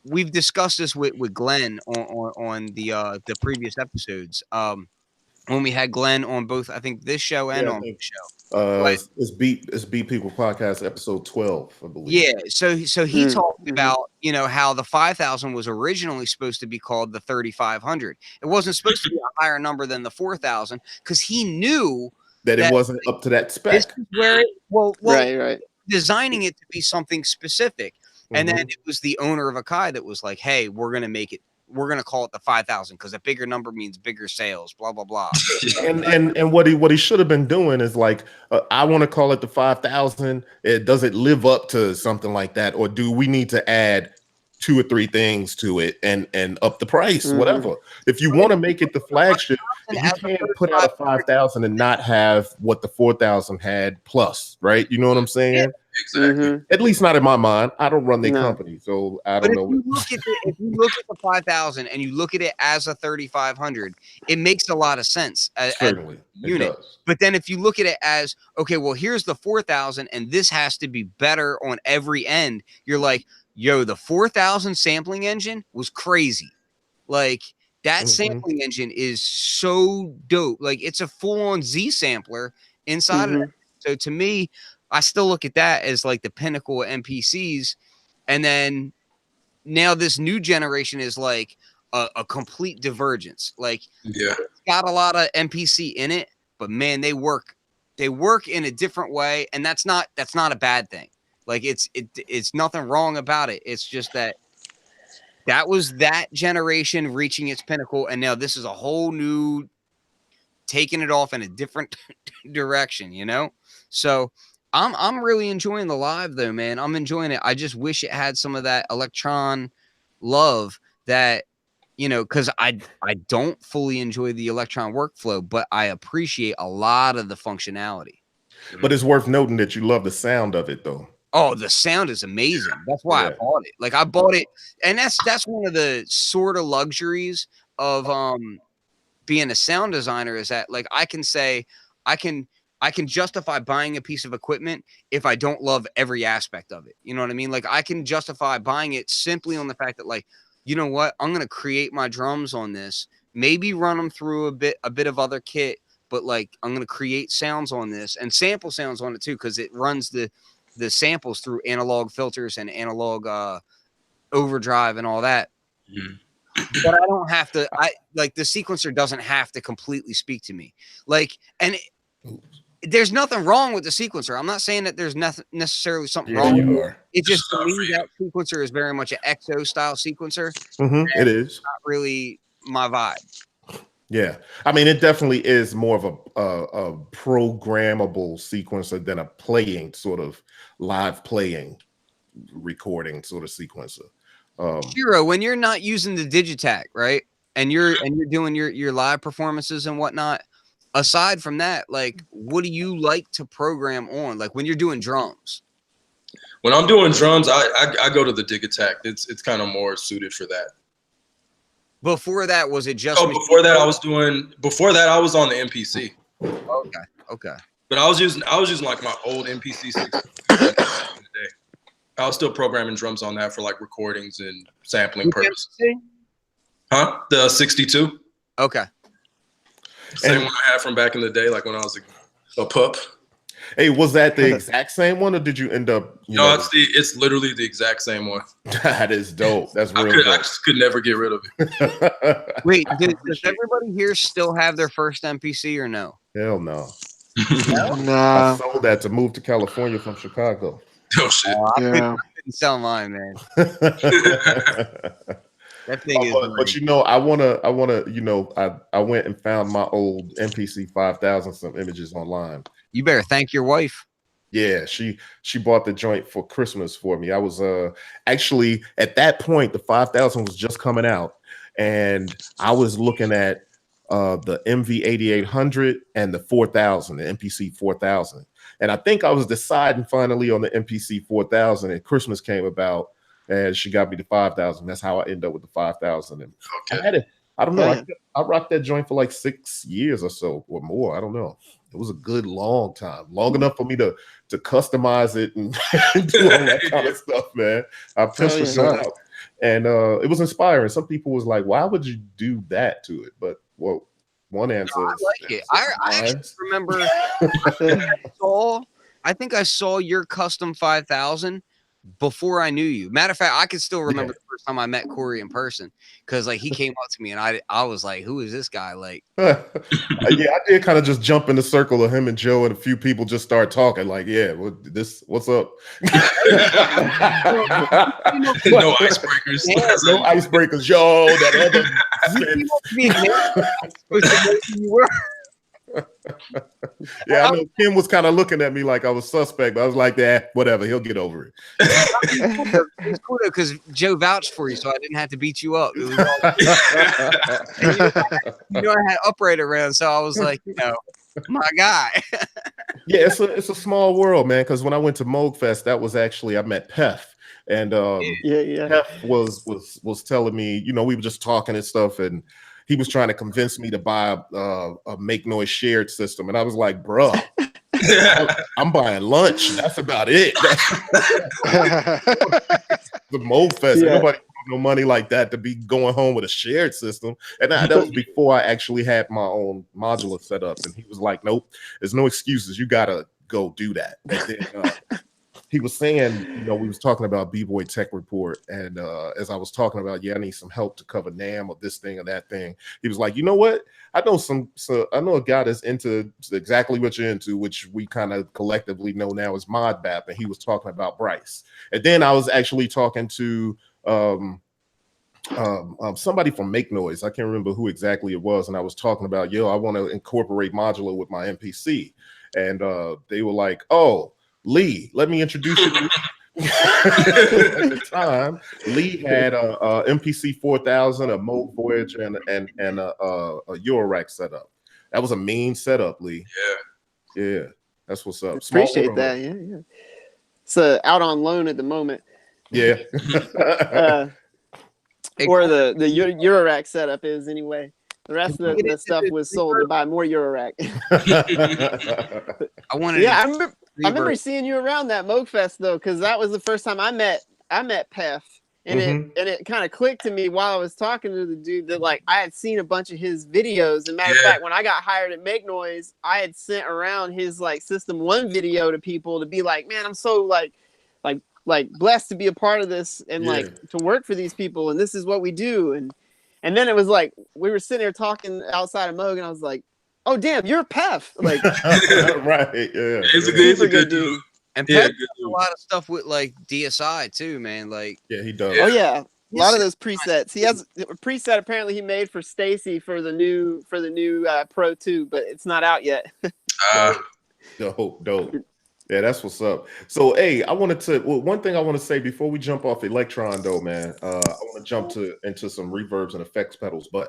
We've discussed this with Glenn on the previous episodes. When we had Glenn on both, I think this show and on the show. It's Beatppl podcast episode 12, I believe. Yeah, so he talked about, you know, how the 5000 was originally supposed to be called the 3500. It wasn't supposed to be a higher number than the 4000 because he knew that it wasn't up to that spec. This is where right. Designing it to be something specific. And then it was the owner of Akai that was like, hey, we're going to call it the 5000 because a bigger number means bigger sales, blah, blah, blah. and what he should have been doing is like, I want to call it the 5000. Does it live up to something like that? Or do we need to add 2 or 3 things to it and up the price, whatever? If you want to make it the flagship, you can't put out a 5000 and not have what the 4000 had plus, right? You know what I'm saying? Yeah, exactly. At least not in my mind. I don't run their company, so I don't know. If you look at the 5000 and you look at it as a 3500, it makes a lot of sense as a unit. But then if you look at it as, okay, well, here's the 4000 and this has to be better on every end, you're like, yo, the 4000 sampling engine was crazy. Like that sampling engine is so dope. Like it's a full-on Z sampler inside of it. So to me, I still look at that as like the pinnacle of MPCs. And then now this new generation is like a complete divergence. Like it's got a lot of MPC in it, but man, they work in a different way. And that's not a bad thing. Like it's nothing wrong about it. It's just that was that generation reaching its pinnacle. And now this is a whole new taking it off in a different direction, you know? So I'm really enjoying the live though, man. I'm enjoying it. I just wish it had some of that Electron love that, you know, because I don't fully enjoy the Electron workflow, but I appreciate a lot of the functionality. But it's worth noting that you love the sound of it though. Oh, the sound is amazing. That's why I bought it. Like I bought it, and that's one of the sort of luxuries of being a sound designer is that like I can say I can justify buying a piece of equipment if I don't love every aspect of it. You know what I mean? Like I can justify buying it simply on the fact that like, you know what, I'm going to create my drums on this, maybe run them through a bit of other kit, but like I'm going to create sounds on this and sample sounds on it too, because it runs the samples through analog filters and analog overdrive and all that. But I don't have to, like the sequencer doesn't have to completely speak to me. Like, and there's nothing wrong with the sequencer. I'm not saying that there's nothing necessarily something wrong with it. It just, to me, that sequencer is very much an XO style sequencer. It is not really my vibe. Yeah, I mean, it definitely is more of a programmable sequencer than a playing sort of live playing recording sort of sequencer. Shiro, when you're not using the digitakt, right, and you're doing your live performances and whatnot, aside from that, like, what do you like to program on? Like when you're doing drums. When I'm doing drums, I go to the digitakt. It's kind of more suited for that. Before that, was it just? Oh, before that, I was on the MPC. Okay. But I was using like my old MPC 6 in the day. I was still programming drums on that for like recordings and sampling purposes. Huh? The 62. Okay. Same one I had from back in the day, like when I was a pup. Hey, was that the exact same one, or did you end up? No, it's literally the exact same one. That is dope. That's real dope. I just could never get rid of it. Wait, does everybody here still have their first MPC or no? Hell no. No. I sold that to move to California from Chicago. Oh shit! I couldn't sell mine, man. That thing is. But you know, I wanna, you know, I went and found my old MPC 5000, some images online. You better thank your wife. Yeah, she bought the joint for Christmas for me. I was actually at that point the 5000 was just coming out, and I was looking at the MV8800 and the 4000, the MPC 4000, and I think I was deciding finally on the MPC 4000, and Christmas came about, and she got me the 5000. That's how I ended up with the 5000. And okay. I had it. I don't know. I rocked that joint for like 6 years or so or more. I don't know. It was a good long time, long enough for me to customize it and do all that kind of stuff, man. I pissed it out, and it was inspiring. Some people was like, "Why would you do that to it?" But well, one answer. I like it. I actually remember. I think I saw your custom 5000 before I knew you. Matter of fact, I can still remember the first time I met Corey in person, because like he came up to me and I was like, "Who is this guy?" Like, yeah, I did kind of just jump in the circle of him and Joe, and a few people just start talking. Like, yeah, what's up? No icebreakers. No icebreakers, yo. That other. Yeah, I know Kim was kind of looking at me like I was suspect, but I was like, whatever, he'll get over it. It's cool because Joe vouched for you, so I didn't have to beat you up. It was all, I had Upright around, so I was like, my guy. Yeah, it's a small world, man. Because when I went to Moog Fest, that was actually I met Pef, and Pef was telling me, we were just talking and stuff, and he was trying to convince me to buy a Make Noise shared system. And I was like, bro, I'm buying lunch. That's about it. The Moog Fest. Nobody has no money like that to be going home with a shared system. And that was before I actually had my own modular set up. And he was like, nope, there's no excuses. You got to go do that. And then, he was saying, we was talking about B-Boy Tech Report, and as I was talking about, I need some help to cover NAMM or this thing or that thing. He was like, you know what? I know a guy that's into exactly what you're into, which we kind of collectively know now as modbap, and he was talking about Bryce. And then I was actually talking to somebody from Make Noise. I can't remember who exactly it was, and I was talking about, I want to incorporate modular with my MPC, and they were like, oh, Lee, let me introduce you to at the time. Lee had a MPC 4000, a Moog Voyager, and a Eurorack setup. That was a mean setup, Lee. Yeah, that's what's up. Appreciate that. Yeah. It's out on loan at the moment. Yeah. Or the Eurorack setup is anyway. The rest of the stuff was sold to buy more Eurorack. I remember seeing you around that Moog Fest though, because that was the first time I met Pef, and it kind of clicked to me while I was talking to the dude that like I had seen a bunch of his videos. And matter of fact, when I got hired at Make Noise, I had sent around his like System 1 video to people to be like, man, I'm so like blessed to be a part of this and like to work for these people, and this is what we do. And then it was like we were sitting there talking outside of Moog, and I was like, oh damn, you're Pef. Like right, yeah. He's a good dude. And Pef does a lot of stuff with like DSI too, man. Like he does. Oh yeah. A lot of those presets. He has a preset apparently he made for Stacy for the new Pro 2, but it's not out yet. Dope. Yeah, that's what's up. So, hey, one thing I want to say before we jump off Electron, though, man. I want to jump into some reverbs and effects pedals, but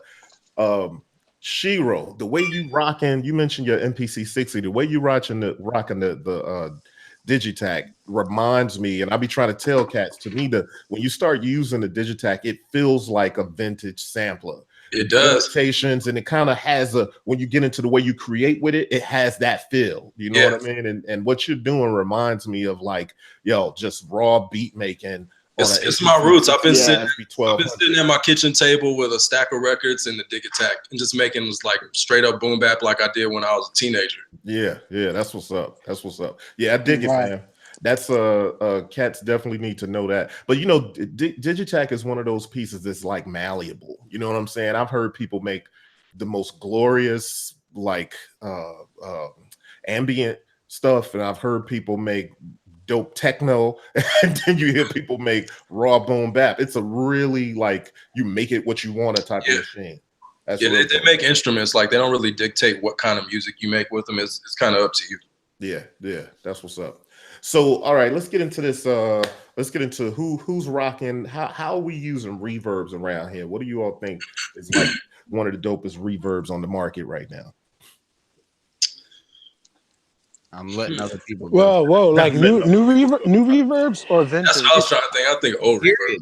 Shiro, the way you rocking, you mentioned your MPC 60, the way you rocking the digitakt reminds me, and I'll be trying to tell cats, to me, when you start using the digitakt, it feels like a vintage sampler. It does. Limitations, and it kind of has when you get into the way you create with it, it has that feel. You know what I mean? And what you're doing reminds me of like, just raw beat making. It's my roots. I've been sitting at my kitchen table with a stack of records and the digitakt and just making this like straight up boom bap like I did when I was a teenager. Yeah, that's what's up. That's what's up. Yeah, I dig it, man. That's cats definitely need to know that. But you know, digitakt is one of those pieces that's like malleable. You know what I'm saying? I've heard people make the most glorious like ambient stuff, and I've heard people make dope techno, and then you hear people make raw boom bap. It's a really like you make it what you want a type of machine. That's they make instruments, like they don't really dictate what kind of music you make with them. It's kind of up to you. Yeah, that's what's up. So all right, let's get into this. Let's get into who's rocking. How are we using reverbs around here? What do you all think is like one of the dopest reverbs on the market right now? I'm letting other people go. Whoa, like new reverbs or vintage? That's what I was trying to think. I think old reverb.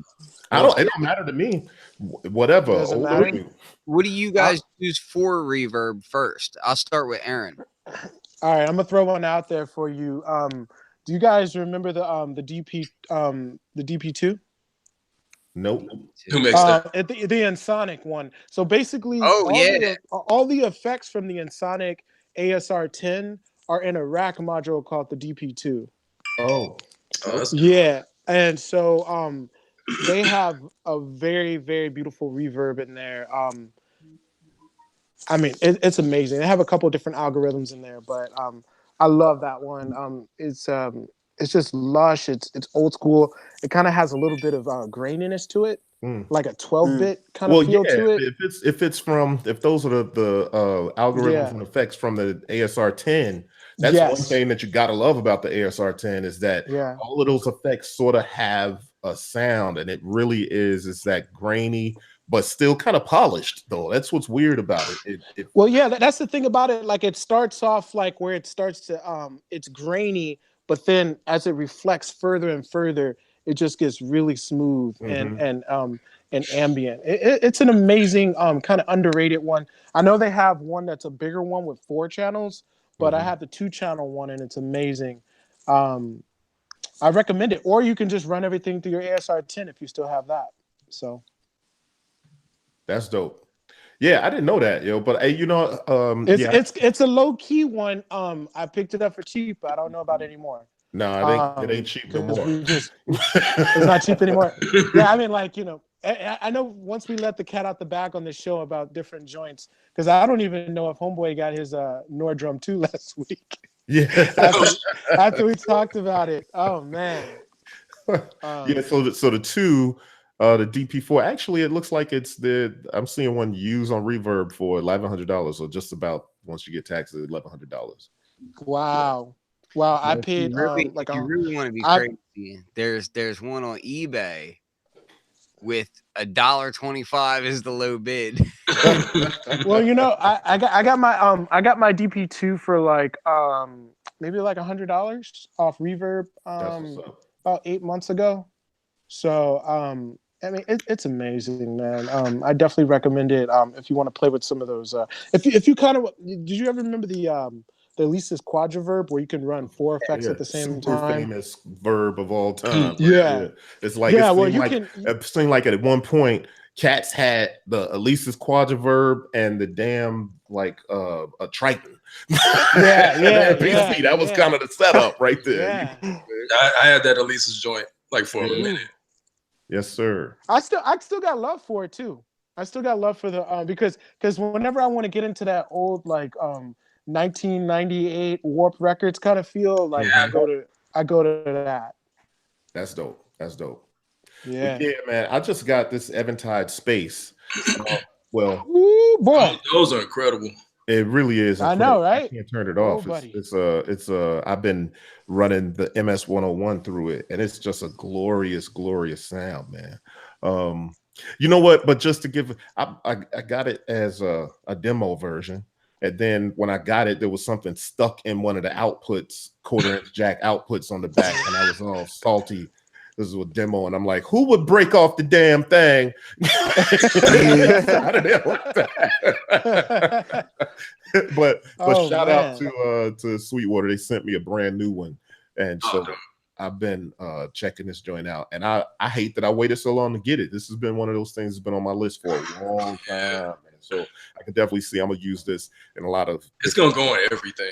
It don't matter to me. Whatever. What do you guys use for reverb first? I'll start with Aaron. All right, I'm gonna throw one out there for you. Do you guys remember the DP2? Nope. Who makes that? The Ensoniq one. So basically, all the effects from the Ensoniq ASR 10 are in a rack module called the DP2. Oh. Yeah. And so they have a very, very beautiful reverb in there. I mean, it's amazing. They have a couple of different algorithms in there, but I love that one. It's just lush. It's old school. It kind of has a little bit of graininess to it, like a 12-bit kind of feel to it. If those are the algorithms and effects from the ASR 10, that's one thing that you gotta love about the ASR 10 is that all of those effects sort of have a sound, and it really is that grainy but still kind of polished, though. That's what's weird about it. That's the thing about it. Like, it starts off like where it starts to it's grainy, but then as it reflects further and further, it just gets really smooth and ambient. It's an amazing kind of underrated one. I know they have one that's a bigger one with 4 channels, but I have the 2-channel one, and it's amazing. I recommend it. Or you can just run everything through your ASR 10 if you still have that. So that's dope. Yeah, I didn't know that, but hey, it's a low-key one. I picked it up for cheap, but I don't know about it anymore. No, it ain't cheap no more. It's not cheap anymore. Yeah, I mean, like, I know once we let the cat out the bag on this show about different joints, because I don't even know if Homeboy got his Nordrum 2 last week. Yeah. after we talked about it. Oh man. So the 2, the DP4, actually it looks like I'm seeing one used on Reverb for $1,100, or just about, once you get taxed, $1,100. Wow. Wow, I paid you really want to be crazy. There's one on eBay with $1.25 is the low bid. Well, I got my DP2 for like maybe like $100 off Reverb about 8 months ago. So I mean, it's amazing, man. I definitely recommend it if you want to play with some of those. If you kind of, did you ever remember the Elisa's Quadriverb, where you can run 4 effects at the same time? Famous verb of all time. It's like it seemed like at one point cats had the Elisa's Quadriverb and the damn like a Triton. That was kind of the setup right there. I had that Elisa's joint like for a minute. Yes, sir. I still got love for it too. I still got love for the because whenever I want to get into that old like 1998 Warp Records kind of feel, like I go to that. That's dope. Yeah, man. I just got this Eventide Space. Ooh, boy, those are incredible. It really is. I know, right? I can't turn it off. It's I've been running the MS-101 through it, and it's just a glorious, glorious sound, man. You know what? But just to give, I got it as a demo version. And then when I got it, there was something stuck in one of the outputs, 1/4-inch jack outputs on the back, and I was all salty. This is a demo, and I'm like, who would break off the damn thing? but shout out to Sweetwater. They sent me a brand new one, and so I've been checking this joint out. And I hate that I waited so long to get it. This has been one of those things that's been on my list for a long time. So I can definitely see I'm gonna use this in a lot of. It's gonna go on everything.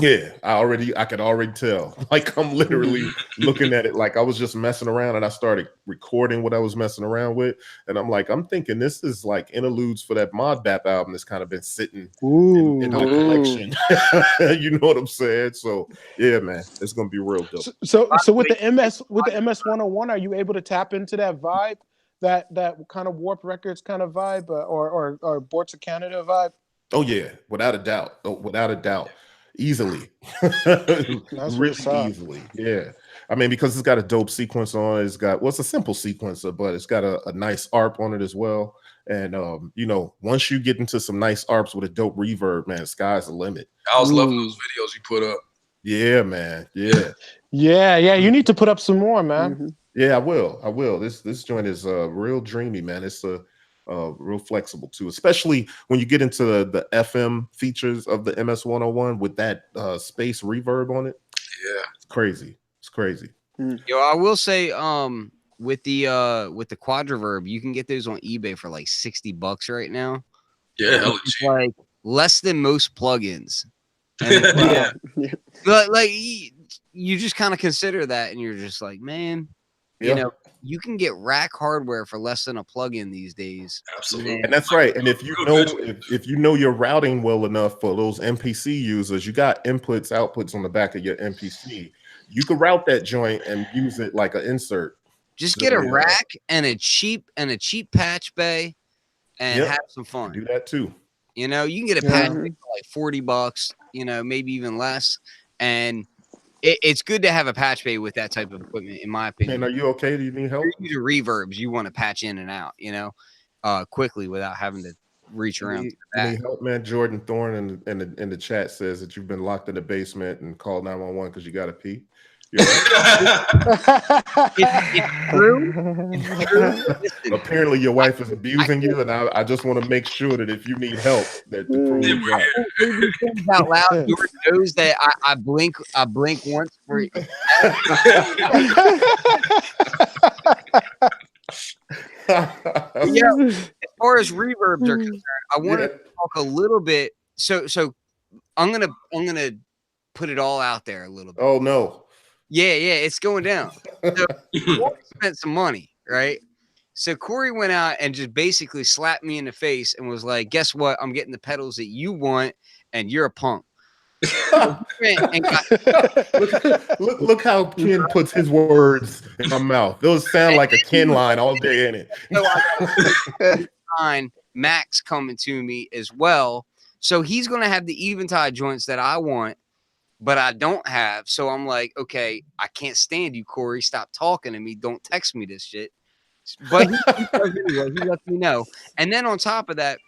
Yeah, I could already tell. Like I'm literally looking at it like I was just messing around, and I started recording what I was messing around with, and I'm like, I'm thinking this is like interludes for that modbap album that's kind of been sitting in my collection. You know what I'm saying? So yeah, man, it's gonna be real dope. So with the MS 101, are you able to tap into that vibe? That kind of Warp Records kind of vibe, or Boards of Canada vibe? Oh yeah, without a doubt. Easily. Really easily. Yeah. I mean, because it's got a dope sequence on it. It's got, well, it's a simple sequencer, but it's got a nice ARP on it as well. And you know, once you get into some nice ARPs with a dope reverb, man, sky's the limit. I was loving those videos you put up. Yeah, man. Yeah. Yeah. You need to put up some more, man. Yeah, I will. This joint is real dreamy, man. It's real flexible too, especially when you get into the FM features of the MS 101 with that space reverb on it. Yeah, it's crazy. Yo, I will say, with the quad reverb, you can get those on eBay for like $60 right now. Yeah, like less than most plugins. And but like you just kind of consider that, and you're just like, man. You know, you can get rack hardware for less than a plugin these days. Absolutely. And that's right. And if you know your routing well enough for those MPC users, you got inputs, outputs on the back of your MPC. You can route that joint and use it like an insert. Just get a rack and a cheap patch bay and have some fun. Do that too. You know, you can get a patch bay for like $40, you know, maybe even less. And it's good to have a patch bay with that type of equipment, in my opinion. And are you okay? Do you need help? If you're using reverbs, you want to patch in and out, you know, quickly without having to reach around. You need help, man. Jordan Thorne in the chat says that you've been locked in the basement and called 911 because you got to pee. It's true. Apparently, your wife is abusing you, and I just want to make sure that if you need help, that the crew is right. Out loud, Jordan knows that I blink once for you. Yeah, as far as reverbs are concerned, I want to talk a little bit. So I'm gonna put it all out there a little bit. Oh no. Yeah, it's going down. So Corey spent some money, right? So Corey went out and just basically slapped me in the face and was like, guess what? I'm getting the pedals that you want, and you're a punk. Look how Ken puts his words in my mouth. Those sound like a Ken line all day, ain't it? So I got Max coming to me as well. So he's going to have the Eventide joints that I want, but I don't have. So I'm like, okay, I can't stand you, Corey. Stop talking to me. Don't text me this shit. But he lets me know. And then on top of that,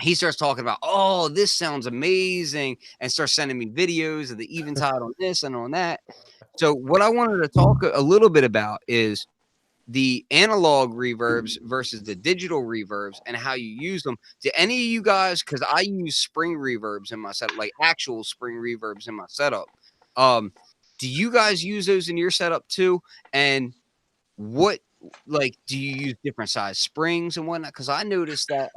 he starts talking about, oh, this sounds amazing, and starts sending me videos of the Eventide on this and on that. So what I wanted to talk a little bit about is the analog reverbs versus the digital reverbs and how you use them. Do any of you guys, because I use spring reverbs in my setup, like actual spring reverbs in my setup. Do you guys use those in your setup too? And what, like, do you use different size springs and whatnot? Because I noticed that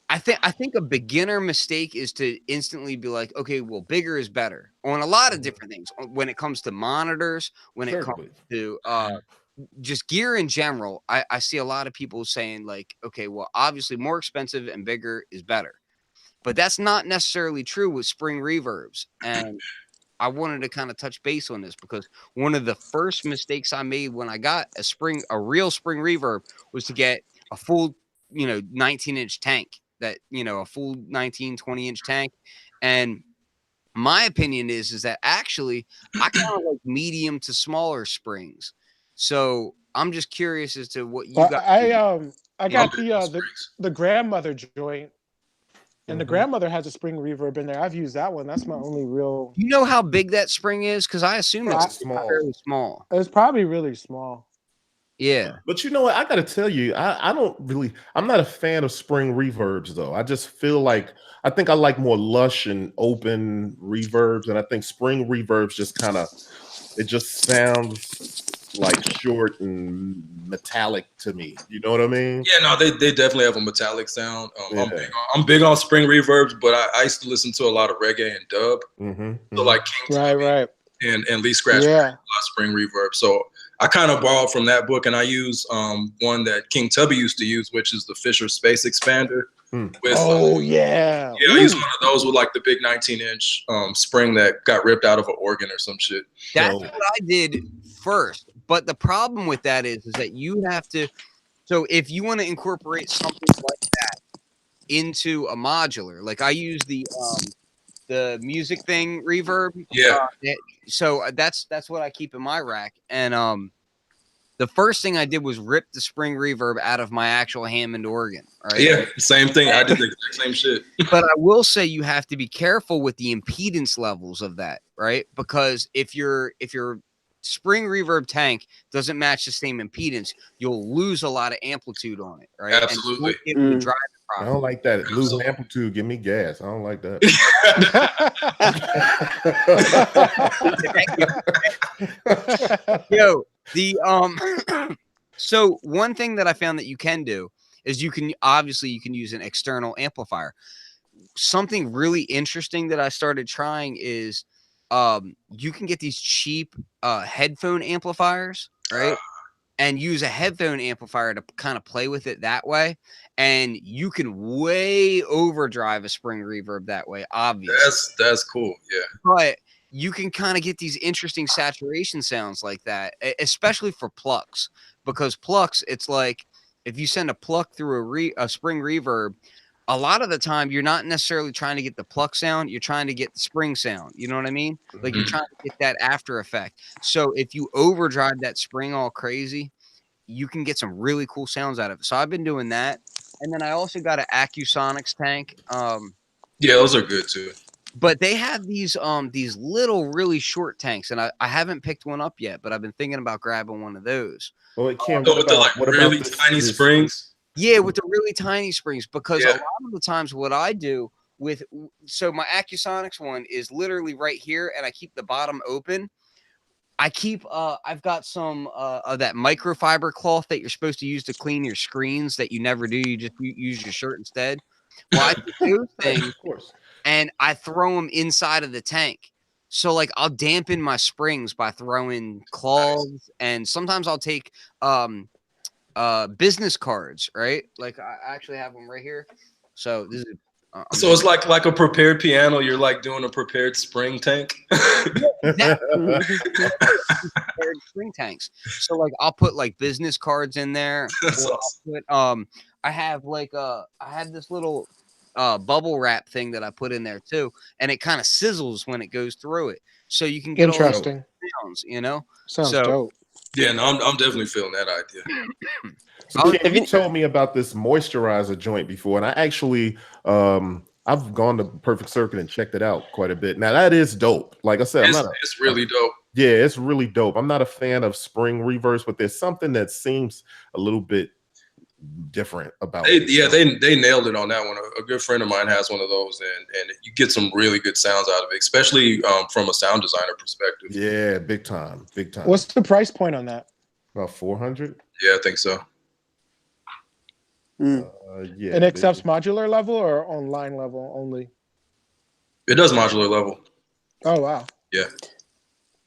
I think a beginner mistake is to instantly be like, okay, well, bigger is better on a lot of different things. When it comes to monitors, when it comes to just gear in general, I see a lot of people saying like, okay, well, obviously more expensive and bigger is better. But that's not necessarily true with spring reverbs. And I wanted to kind of touch base on this because one of the first mistakes I made when I got a real spring reverb was to get a full, 19-inch tank. That, a full 19, 20-inch tank. And my opinion is that actually I kind of like medium to smaller springs. So I'm just curious as to what you got. I got the grandmother joint. And the grandmother has a spring reverb in there. I've used that one. That's my only real. You know how big that spring is? Because I assume it's fairly small. It's probably really small. Yeah. But you know what? I got to tell you, I'm not a fan of spring reverbs, though. I just feel like, I think I like more lush and open reverbs. And I think spring reverbs just kind of, it just sounds like short and metallic to me. You know what I mean? Yeah, no, they definitely have a metallic sound. I'm big on spring reverbs, but I used to listen to a lot of reggae and dub. So like King right. and Lee Scratch, a lot of spring reverb. So I kind of borrowed from that book, and I use one that King Tubby used to use, which is the Fisher Space Expander. With, yeah, I used one of those with like the big 19-inch spring that got ripped out of an organ or some shit. That's what I did first. But the problem with that is that you have to. So if you want to incorporate something like that into a modular, like I use the music thing reverb. Yeah. So that's what I keep in my rack. And the first thing I did was rip the spring reverb out of my actual Hammond organ. Right? Yeah, same thing. I did the exact same shit. But I will say you have to be careful with the impedance levels of that, right? Because if your spring reverb tank doesn't match the same impedance, you'll lose a lot of amplitude on it, right? Absolutely. And you won't be able to drive it I properly. don't like that. Losing amplitude, give me gas. I don't like that. Yo, so one thing that I found that you can do is you can use an external amplifier. Something really interesting that I started trying is you can get these cheap headphone amplifiers, right? And use a headphone amplifier to kind of play with it that way. And you can way overdrive a spring reverb that way, obviously. That's cool, yeah. But you can kind of get these interesting saturation sounds like that, especially for plucks. Because plucks, it's like if you send a pluck through a spring reverb, a lot of the time you're not necessarily trying to get the pluck sound, you're trying to get the spring sound. You know what I mean? Like you're trying to get that after effect. So if you overdrive that spring all crazy, you can get some really cool sounds out of it. So I've been doing that. And then I also got an Acusonics tank. Yeah, those are good too. But they have these little really short tanks, and I haven't picked one up yet, but I've been thinking about grabbing one of those. Well, it can't. With the really tiny springs. Yeah, with the really tiny springs, because a lot of the times what I do so my Acusonics one is literally right here, and I keep the bottom open. I've got some of that microfiber cloth that you're supposed to use to clean your screens that you never do. You just use your shirt instead. Well, I take those things, of course, and I throw them inside of the tank. So like I'll dampen my springs by throwing cloths, and sometimes I'll take business cards, right? Like I actually have them right here. So this is so it's like a prepared piano. You're like doing a prepared spring tank. Prepared spring tanks. So like I'll put like business cards in there. That's awesome. I have this little bubble wrap thing that I put in there too, and it kind of sizzles when it goes through it, so you can get all those sounds. You know, sounds dope. Yeah, no, I'm definitely feeling that idea. So you told me about this moisturizer joint before, and I actually I've gone to Perfect Circuit and checked it out quite a bit. Now that is dope. Like I said, it's really dope. Yeah, it's really dope. I'm not a fan of spring reverbs, but there's something that seems a little bit different about it. Yeah, they nailed it on that one. A good friend of mine has one of those, and you get some really good sounds out of it, especially from a sound designer perspective. Yeah, big time. What's the price point on that? About 400. Yeah, I think so. Yeah, it accepts modular level or online level only? It does modular level. Oh wow. Yeah.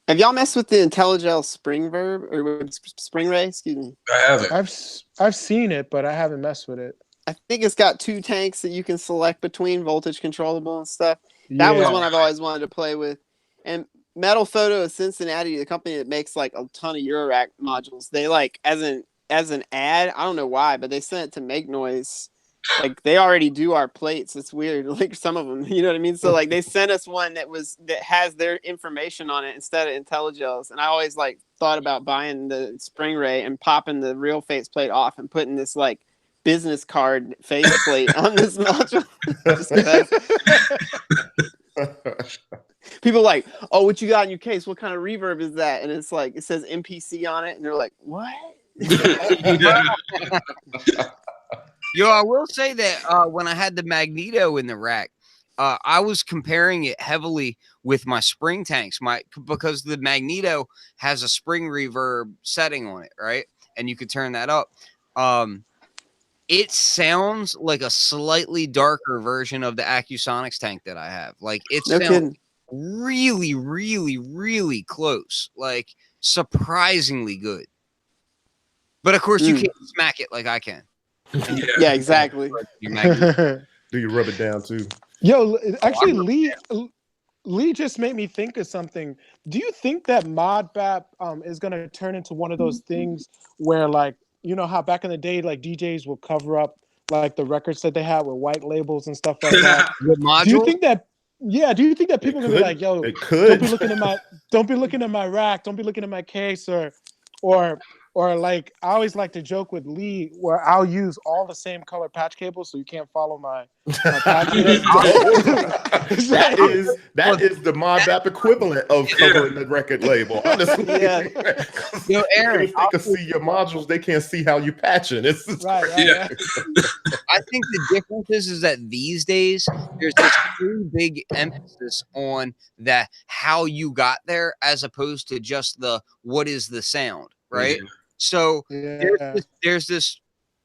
Have y'all messed with the IntelliGel Spring Verb or Spring Ray? Excuse me. I haven't. I've seen it, but I haven't messed with it. I think it's got 2 tanks that you can select between, voltage controllable and stuff. That was one I've always wanted to play with. And Metal Photo of Cincinnati, the company that makes like a ton of Eurorack modules, they like as an ad, I don't know why, but they sent it to Make Noise. Like they already do our plates. It's weird. Like some of them, you know what I mean? So like they sent us one that has their information on it instead of IntelliGels. And I always like thought about buying the Spring Ray and popping the real faceplate off and putting this like business card faceplate on this module. People like, oh, what you got in your case? What kind of reverb is that? And it's like, it says MPC on it, and they're like, what? Yo, I will say that when I had the Magneto in the rack, I was comparing it heavily with my spring tanks, because the Magneto has a spring reverb setting on it, right? And you could turn that up. It sounds like a slightly darker version of the Acusonics tank that I have. Like it sounds really, really, really close. Like surprisingly good. But of course, you can't smack it like I can. Yeah, exactly. Do you rub it down too? Yo, actually, Lee just made me think of something. Do you think that modbap is gonna turn into one of those things where, like, you know how back in the day, like DJs will cover up like the records that they had with white labels and stuff like that? Do you think that? Yeah. Do you think that people are gonna be like, yo, don't be looking at my rack, don't be looking at my case, or like I always like to joke with Lee where I'll use all the same color patch cables so you can't follow my patch cables. that is the modbap equivalent of covering the record label. Honestly, Yo, Aaron, if they can see your modules, they can't see how you patching. It's right. I think the difference is that these days there's this really big emphasis on that how you got there as opposed to just the what is the sound, right? So there's this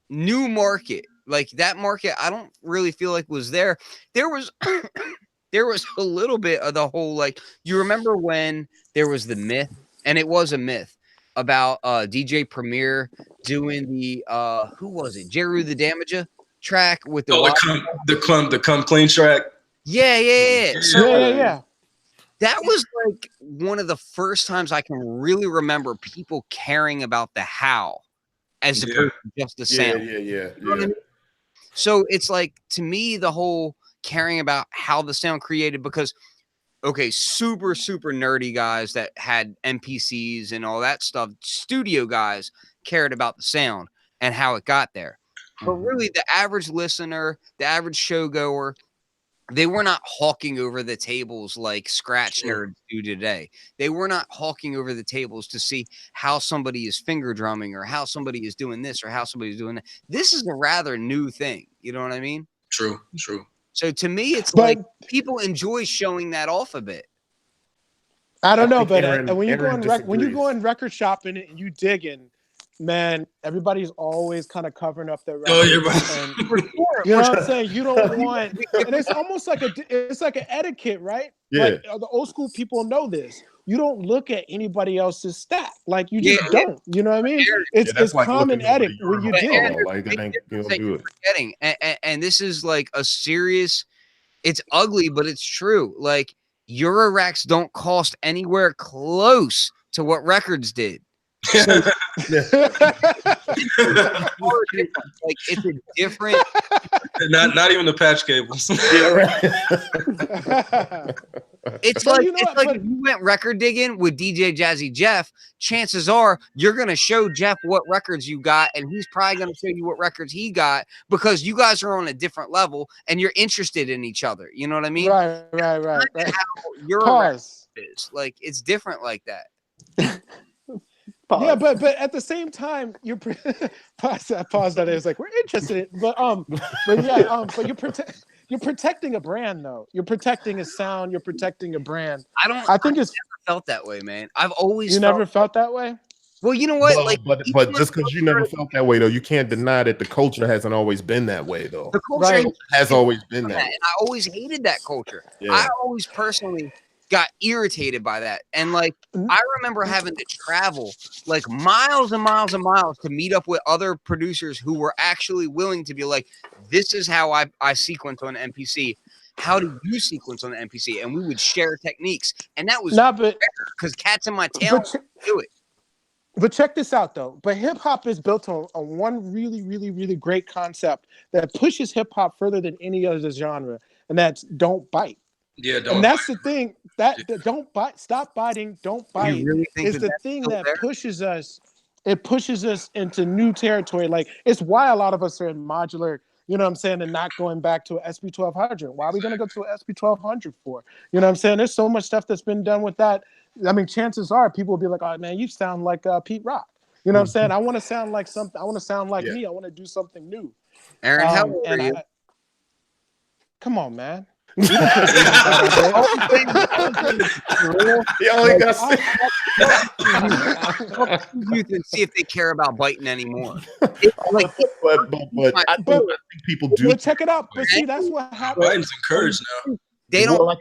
new market, like that market. I don't really feel like was there. There was a little bit of the whole, like, you remember when there was the myth, and it was a myth about DJ Premier doing the who was it, Jeru the Damager track with the come clean track. Yeah. So, that was like one of the first times I can really remember people caring about the how as opposed to just the sound. You know what I mean? So it's like, to me, the whole caring about how the sound created, because, okay, super, super nerdy guys that had MPCs and all that stuff, studio guys cared about the sound and how it got there. But really, the average listener, the average showgoer, they were not hawking over the tables like scratch nerds do today. They were not hawking over the tables to see how somebody is finger drumming or how somebody is doing this or how somebody's doing that. This is a rather new thing. You know what I mean? True. So to me, it's like people enjoy showing that off a bit. I don't know, but when you go in record shopping and you dig in, man, everybody's always kind of covering up their records. You know what I'm saying? You don't want, and it's almost like it's like an etiquette, right? Yeah. Like the old school people know this. You don't look at anybody else's stack. Like you just don't. You know what I mean? It's like common etiquette when you dig. And this is like a serious. It's ugly, but it's true. Like Euro racks don't cost anywhere close to what records did. So, like it's a different. Not even the patch cables. It's like, if you went record digging with DJ Jazzy Jeff, chances are you're gonna show Jeff what records you got, and he's probably gonna show you what records he got, because you guys are on a different level and you're interested in each other. You know what I mean? Right. How your is like, it's different like that. Yeah, but at the same time, you're pause that is like we're interested, but you're protecting a brand though. You're protecting a sound. You're protecting a brand. I've never felt that way, man. I've always never felt that way. Well, you know what? But just because you never felt that way, though, you can't deny that the culture hasn't always been that way, though. The culture has always been that. And I always hated that culture. Yeah. I always personally got irritated by that. And like, I remember having to travel like miles and miles and miles to meet up with other producers who were actually willing to be like, this is how I sequence on MPC. How do you sequence on the MPC? And we would share techniques. And that was because cats in my tail do it. But check this out, though. But hip hop is built on one really, really, really great concept that pushes hip hop further than any other genre, and that's don't bite. Yeah, and that's the thing that don't bite, stop biting, don't bite really is the thing that pushes us it pushes us into new territory. Like, it's why a lot of us are in modular, you know what I'm saying, and not going back to an SP1200. Why are we going to go to an SP1200 for? You know what I'm saying? There's so much stuff that's been done with that. I mean, chances are people will be like, oh, man, you sound like Pete Rock. You know what I'm saying? I want to sound like something. I want to sound like me. I want to do something new. Aaron, how old are you? Come on, man. You only got youth and see if they care about biting anymore. But I think people do. Well, check it out. But see, that's what happens. Biden's encouraged now. They don't. Well,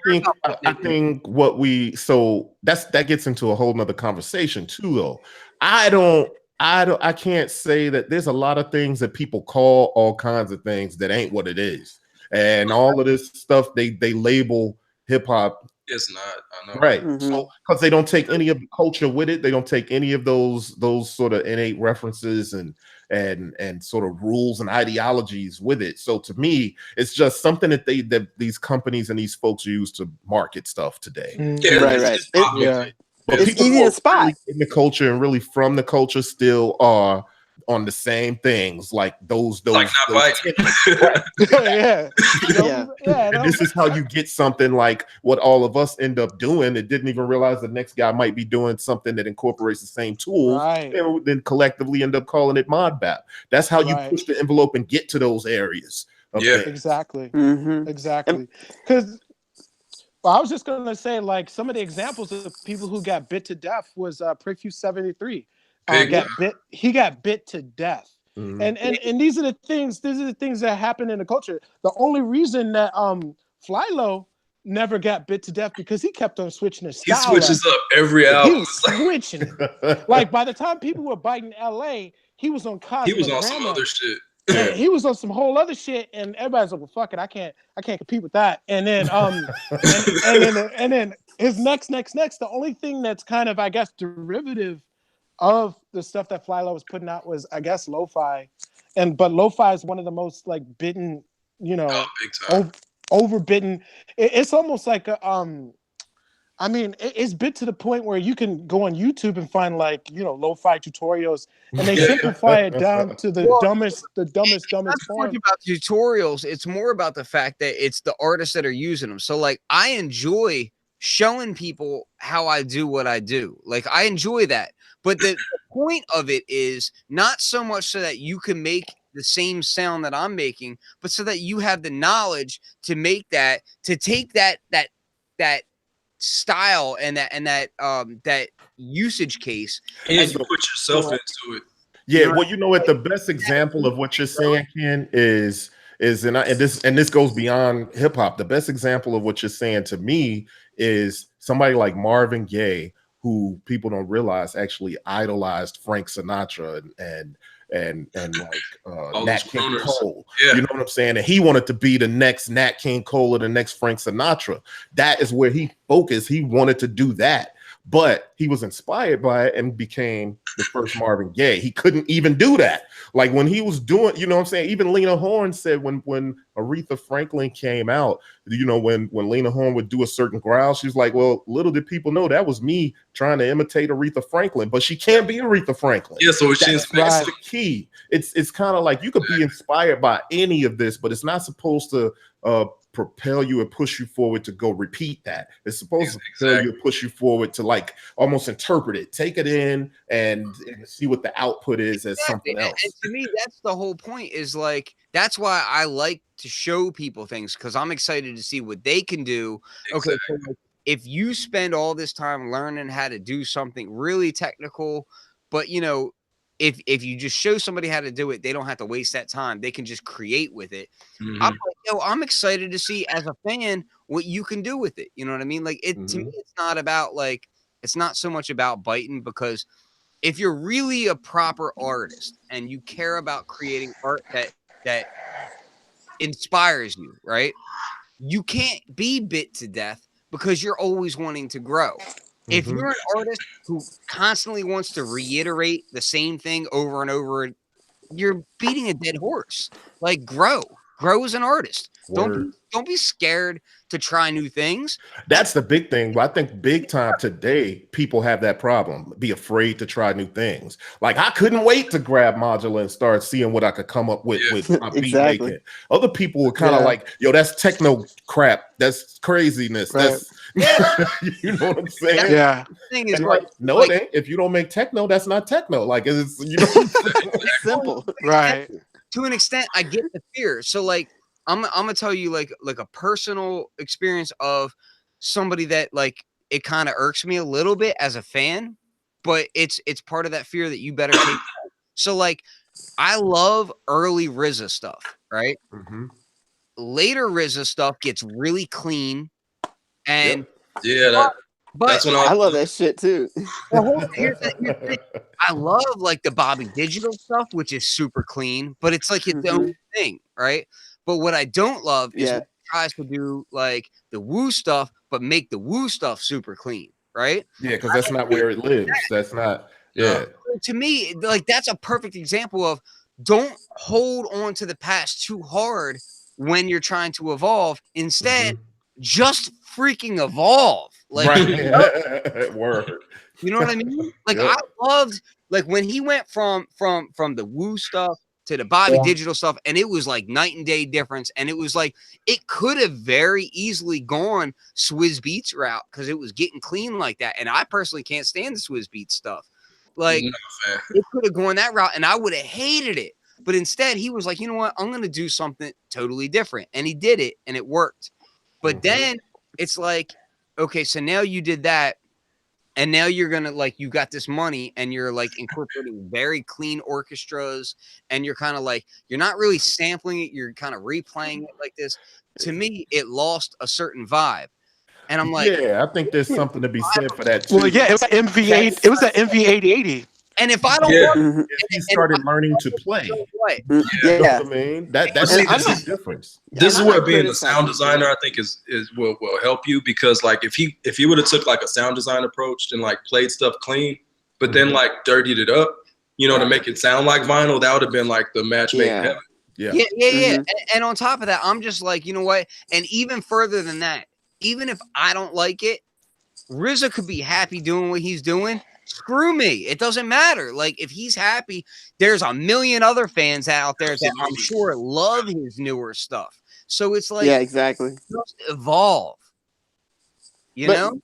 I think what we that gets into a whole nother conversation too, though. I can't say that there's a lot of things that people call all kinds of things that ain't what it is. And all of this stuff they label hip hop. It's not, I know. Right. So because they don't take any of the culture with it, they don't take any of those sort of innate references and sort of rules and ideologies with it. So to me, it's just something that these companies and these folks use to market stuff today. Yeah, right. But it's easy to spot in the culture and really from the culture still are on the same things, like those like not biting. And this is how you get something like what all of us end up doing. It didn't even realize the next guy might be doing something that incorporates the same tools, and then collectively end up calling it modbap. That's how you push the envelope and get to those areas. Exactly. Exactly. Because I was just gonna say, like, some of the examples of people who got bit to death was Prickfuse 73. He got bit to death. And these are the things that happen in the culture. The only reason that Flylo never got bit to death because he kept on switching his style. He switches up every album. He was switching it. Like, by the time people were biting LA, he was on Cosmo. He was on some other shit. And he was on some whole other shit, and everybody's like, well, fuck it, I can't compete with that. And then and then his next, the only thing that's kind of, I guess, derivative of the stuff that Flylo was putting out was, I guess, lo-fi. But lo-fi is one of the most, like, bitten, you know, overbitten. It's almost like a I mean, it's bit to the point where you can go on YouTube and find, like, you know, lo-fi tutorials, and they simplify it down to the dumbest form. About tutorials, it's more about the fact that it's the artists that are using them. So, like, I enjoy showing people how I do what I do. Like, I enjoy that. But the point of it is not so much so that you can make the same sound that I'm making, but so that you have the knowledge to make that, to take that style and that usage case and you put yourself into it. Yeah, well, you know what, the best example of what you're saying, Ken, is this goes beyond hip hop. The best example of what you're saying to me is somebody like Marvin Gaye, who people don't realize actually idolized Frank Sinatra and like Nat King Cole. You know what I'm saying? And he wanted to be the next Nat King Cole or the next Frank Sinatra. That is where he focused. He wanted to do that. But he was inspired by it and became the first Marvin Gaye. He couldn't even do that. Like, when he was doing, you know what I'm saying? Even Lena Horne said when Aretha Franklin came out, you know, when Lena Horne would do a certain growl, she was like, well, little did people know that was me trying to imitate Aretha Franklin, but she can't be Aretha Franklin. Yeah, so that's the key. It's kind of like you could be inspired by any of this, but it's not supposed to propel you and push you forward to go repeat that. It's supposed to propel you and push you forward to, like, almost interpret it, take it in and see what the output is as something else. And to me, that's the whole point, is like, that's why I like to show people things, because I'm excited to see what they can do. Okay, so, like, if you spend all this time learning how to do something really technical, but, you know, if you just show somebody how to do it, they don't have to waste that time. They can just create with it. I'm excited to see, as a fan, what you can do with it. You know what I mean? Like, to me, it's not about, like, it's not so much about biting, because if you're really a proper artist and you care about creating art that inspires you, right? You can't be bit to death because you're always wanting to grow. If you're an artist who constantly wants to reiterate the same thing over and over, you're beating a dead horse. Like, grow. grow as an artist. Don't be scared to try new things. That's the big thing. I think big time today, people have that problem. Be afraid to try new things. Like I couldn't wait to grab modular and start seeing what I could come up with my beat making. Other people were kind of like, yo, that's techno crap. That's craziness. Right. That's you know what I'm saying? Yeah. Thing is like, no, it ain't. If you don't make techno, that's not techno. Like it's it's simple. Right. To an extent, I get the fear. So like I'm gonna tell you like a personal experience of somebody that like it kind of irks me a little bit as a fan, but it's part of that fear that you better take. So like I love early RZA stuff, right? Later RZA stuff gets really clean, and that's when I love that shit too. Here's the thing. I love like the Bobby Digital stuff, which is super clean, but it's like its own thing, right? But what I don't love is when he tries to do like the woo stuff, but make the woo stuff super clean, right? Yeah, because that's not where it lives. That's not. Yeah. To me, like that's a perfect example of don't hold on to the past too hard when you're trying to evolve. Instead, just freaking evolve. Like, word. You know what I mean? Like I loved like when he went from the woo stuff to the Bobby Digital stuff, and it was like night and day difference. And it was like it could have very easily gone Swizz Beatz route because it was getting clean like that. And I personally can't stand the Swizz Beatz stuff. Like it could have gone that route, and I would have hated it. But instead, he was like, you know what? I'm gonna do something totally different, and he did it, and it worked. But then it's like, okay, so now you did that. And now you're going to like, you got this money and you're like incorporating very clean orchestras. And you're kind of like, you're not really sampling it. You're kind of replaying it like this. To me, it lost a certain vibe. And I'm like, yeah, I think there's something to be said for that too. Well, yeah, it was that MV8. It was that MV8080. And if I don't if he started learning to play, you know what I mean? That's the difference. This is where being a sound designer, I think, will help you, because like if he would have took like a sound design approach and like played stuff clean, but then like dirtied it up, you know, to make it sound like vinyl, that would have been like the match made in heaven. Yeah. And on top of that, I'm just like, you know what? And even further than that, even if I don't like it, RZA could be happy doing what he's doing. Screw me. It doesn't matter. Like if he's happy, there's a million other fans out there that I'm sure love his newer stuff. So it's like, exactly. Just evolve. You know?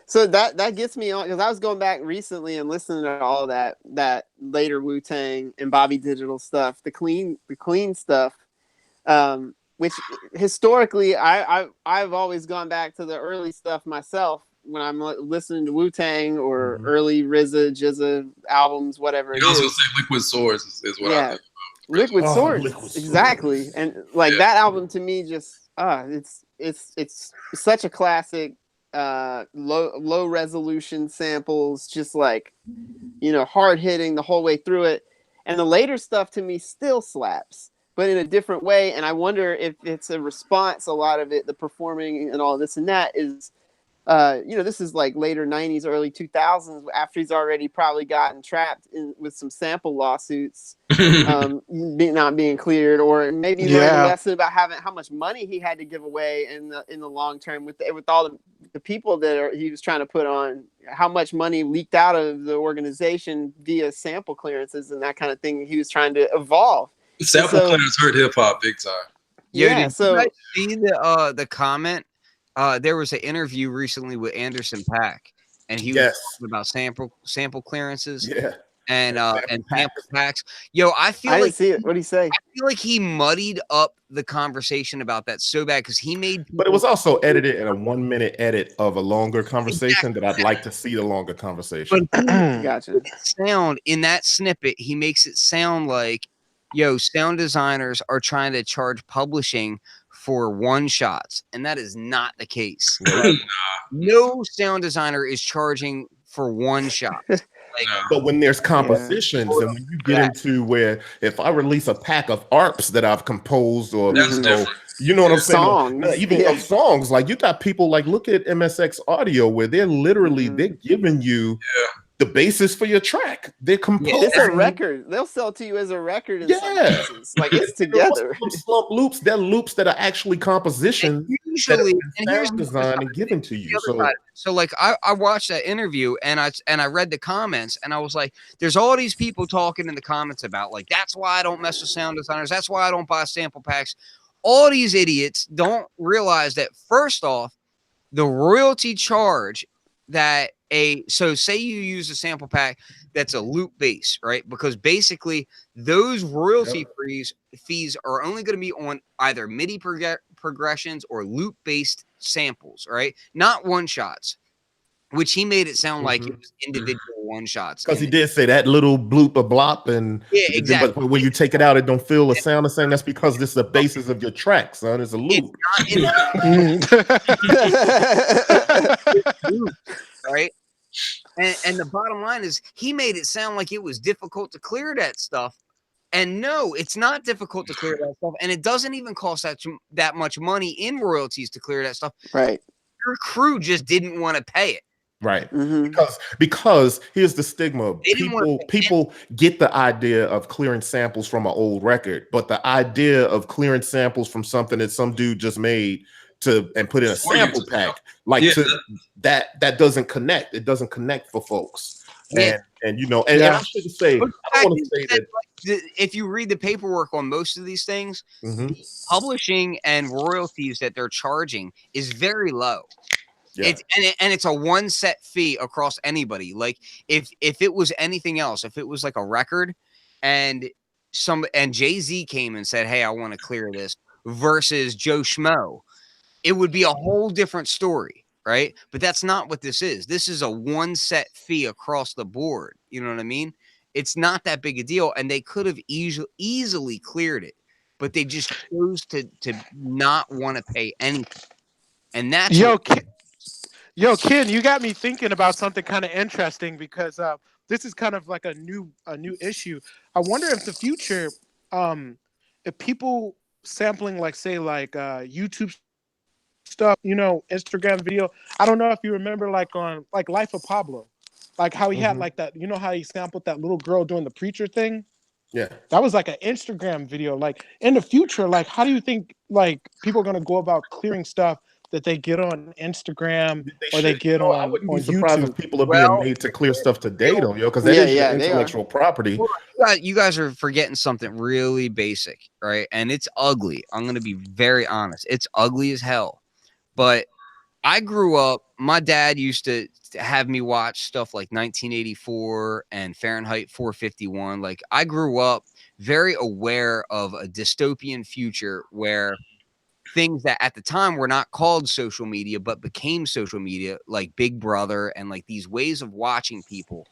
So that gets me on, because I was going back recently and listening to all of that later Wu-Tang and Bobby Digital stuff, the clean stuff, which historically I've always gone back to the early stuff myself. When I'm listening to Wu-Tang or early RZA, Jizza albums, whatever. I was gonna say Liquid Swords is what I think. Liquid Swords, exactly. And like that album to me, just it's such a classic. Low resolution samples, just like, you know, hard hitting the whole way through it. And the later stuff to me still slaps, but in a different way. And I wonder if it's a response. A lot of it, the performing and all this and that is. You know, this is like later 90s, early 2000s, after he's already probably gotten trapped with some sample lawsuits, not being cleared, or maybe learned a lesson about how much money he had to give away in the long term with all the people that he was trying to put on, how much money leaked out of the organization via sample clearances and that kind of thing. He was trying to evolve. Sample clearance hurt hip hop big time. Did you guys see the comment? There was an interview recently with Anderson .Paak, and he was talking about sample clearances and sample packs. Yo, I didn't see it. What did he say? I feel like he muddied up the conversation about that so bad because he made. But it was also edited in a 1 minute edit of a longer conversation that I'd like to see the longer conversation. But gotcha. Sound in that snippet, he makes it sound like, yo, sound designers are trying to charge publishing for one shots, and that is not the case. No sound designer is charging for one shot. But when there's compositions and when you get into where if I release a pack of ARPs that I've composed, or you know what I'm saying, even of songs, like you got people like look at MSX Audio where they're literally they're giving you the basis for your track. They're composed. It's a record. They'll sell to you as a record in some cases. Like it's together. Slump loops, they're loops that are actually composition. Usually, and here's designed and given to you. So like I watched that interview and I read the comments and I was like, there's all these people talking in the comments about like, that's why I don't mess with sound designers. That's why I don't buy sample packs. All these idiots don't realize that first off, the royalty charge that so say you use a sample pack that's a loop base, right? Because basically those royalty fees are only going to be on either MIDI progressions or loop based samples, right? Not one shots, which he made it sound like it was individual one shots. Because he did say that little bloop or blop, and yeah, exactly. But when you take it out, it don't feel the sound the same. That's because this is the basis of your track, son. It's a loop. Right? And the bottom line is he made it sound like it was difficult to clear that stuff. And no, it's not difficult to clear that stuff. And it doesn't even cost that much money in royalties to clear that stuff. Right. Your crew just didn't want to pay it. Right. Because here's the stigma. People get the idea of clearing samples from an old record, but the idea of clearing samples from something that some dude just made and put in a sample pack, like that doesn't connect. It doesn't connect for folks. And you know, and I should say, I want to say that if you read the paperwork on most of these things, publishing and royalties that they're charging is very low. Yeah. It's a one set fee across anybody. Like if it was anything else, if it was like a record and Jay-Z came and said, hey, I want to clear this versus Joe Schmo, it would be a whole different story, right? But that's not what this is. This is a one set fee across the board. You know what I mean? It's not that big a deal, and they could have easily cleared it, but they just chose to not want to pay anything. And that's Yo, Ken, you got me thinking about something kind of interesting because this is kind of like a new issue. I wonder if the future, if people sampling like say like YouTube stuff, you know, Instagram video. I don't know if you remember like on like Life of Pablo, like how he had like that. You know how he sampled that little girl doing the preacher thing. Yeah, that was like an Instagram video. Like in the future, like how do you think like people are gonna go about clearing stuff that they get on Instagram they get on? I wouldn't be surprised if people are being made to clear stuff today, though, because that is your intellectual property. Well, you guys are forgetting something really basic, right? And it's ugly. I'm going to be very honest. It's ugly as hell. But I grew up, my dad used to have me watch stuff like 1984 and Fahrenheit 451. Like I grew up very aware of a dystopian future where things that at the time were not called social media, but became social media, like Big Brother and like these ways of watching people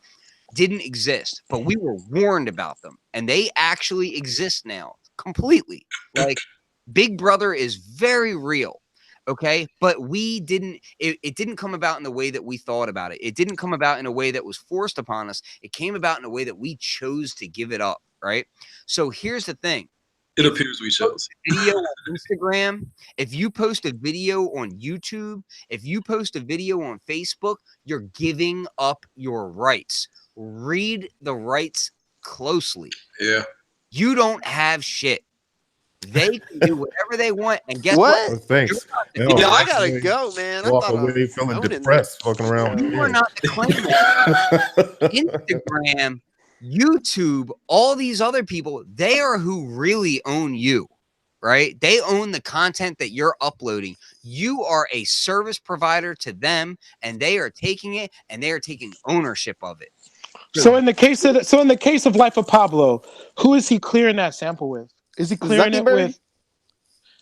didn't exist, but we were warned about them and they actually exist now completely. Like Big Brother is very real. Okay. But it didn't come about in the way that we thought about it. It didn't come about in a way that was forced upon us. It came about in a way that we chose to give it up. Right. So here's the thing. It appears we chose. Video on Instagram, if you post a video on YouTube, if you post a video on Facebook, you're giving up your rights. Read the rights closely. Yeah. You don't have shit. They can do whatever they want. And guess what? Well, thanks. I gotta go, man. Walk away feeling depressed, fucking around. You are not the claimant. Instagram, YouTube, all these other people, they are who really own you, right? They own the content that you're uploading. You are a service provider to them, and they are taking it and they are taking ownership of it. So in the case of Life of Pablo, who is he clearing that sample with? Is he clearing it with?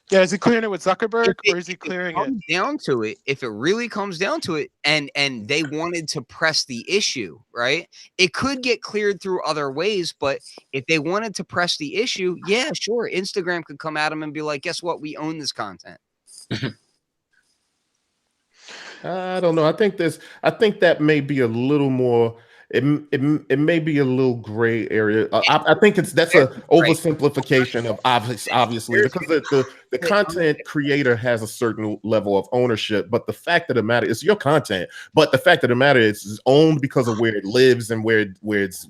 Yeah, is he clearing it with Zuckerberg, or is he clearing it down to it? If it really comes down to it, and they wanted to press the issue, right? It could get cleared through other ways, but if they wanted to press the issue, yeah, sure, Instagram could come at them and be like, "Guess what? We own this content." I don't know. I think that may be a little more. it may be a little gray area. I think that's a oversimplification of obviously because the content creator has a certain level of ownership, but the fact of the matter is your content. But the fact of the matter is it's owned because of where it lives and where it's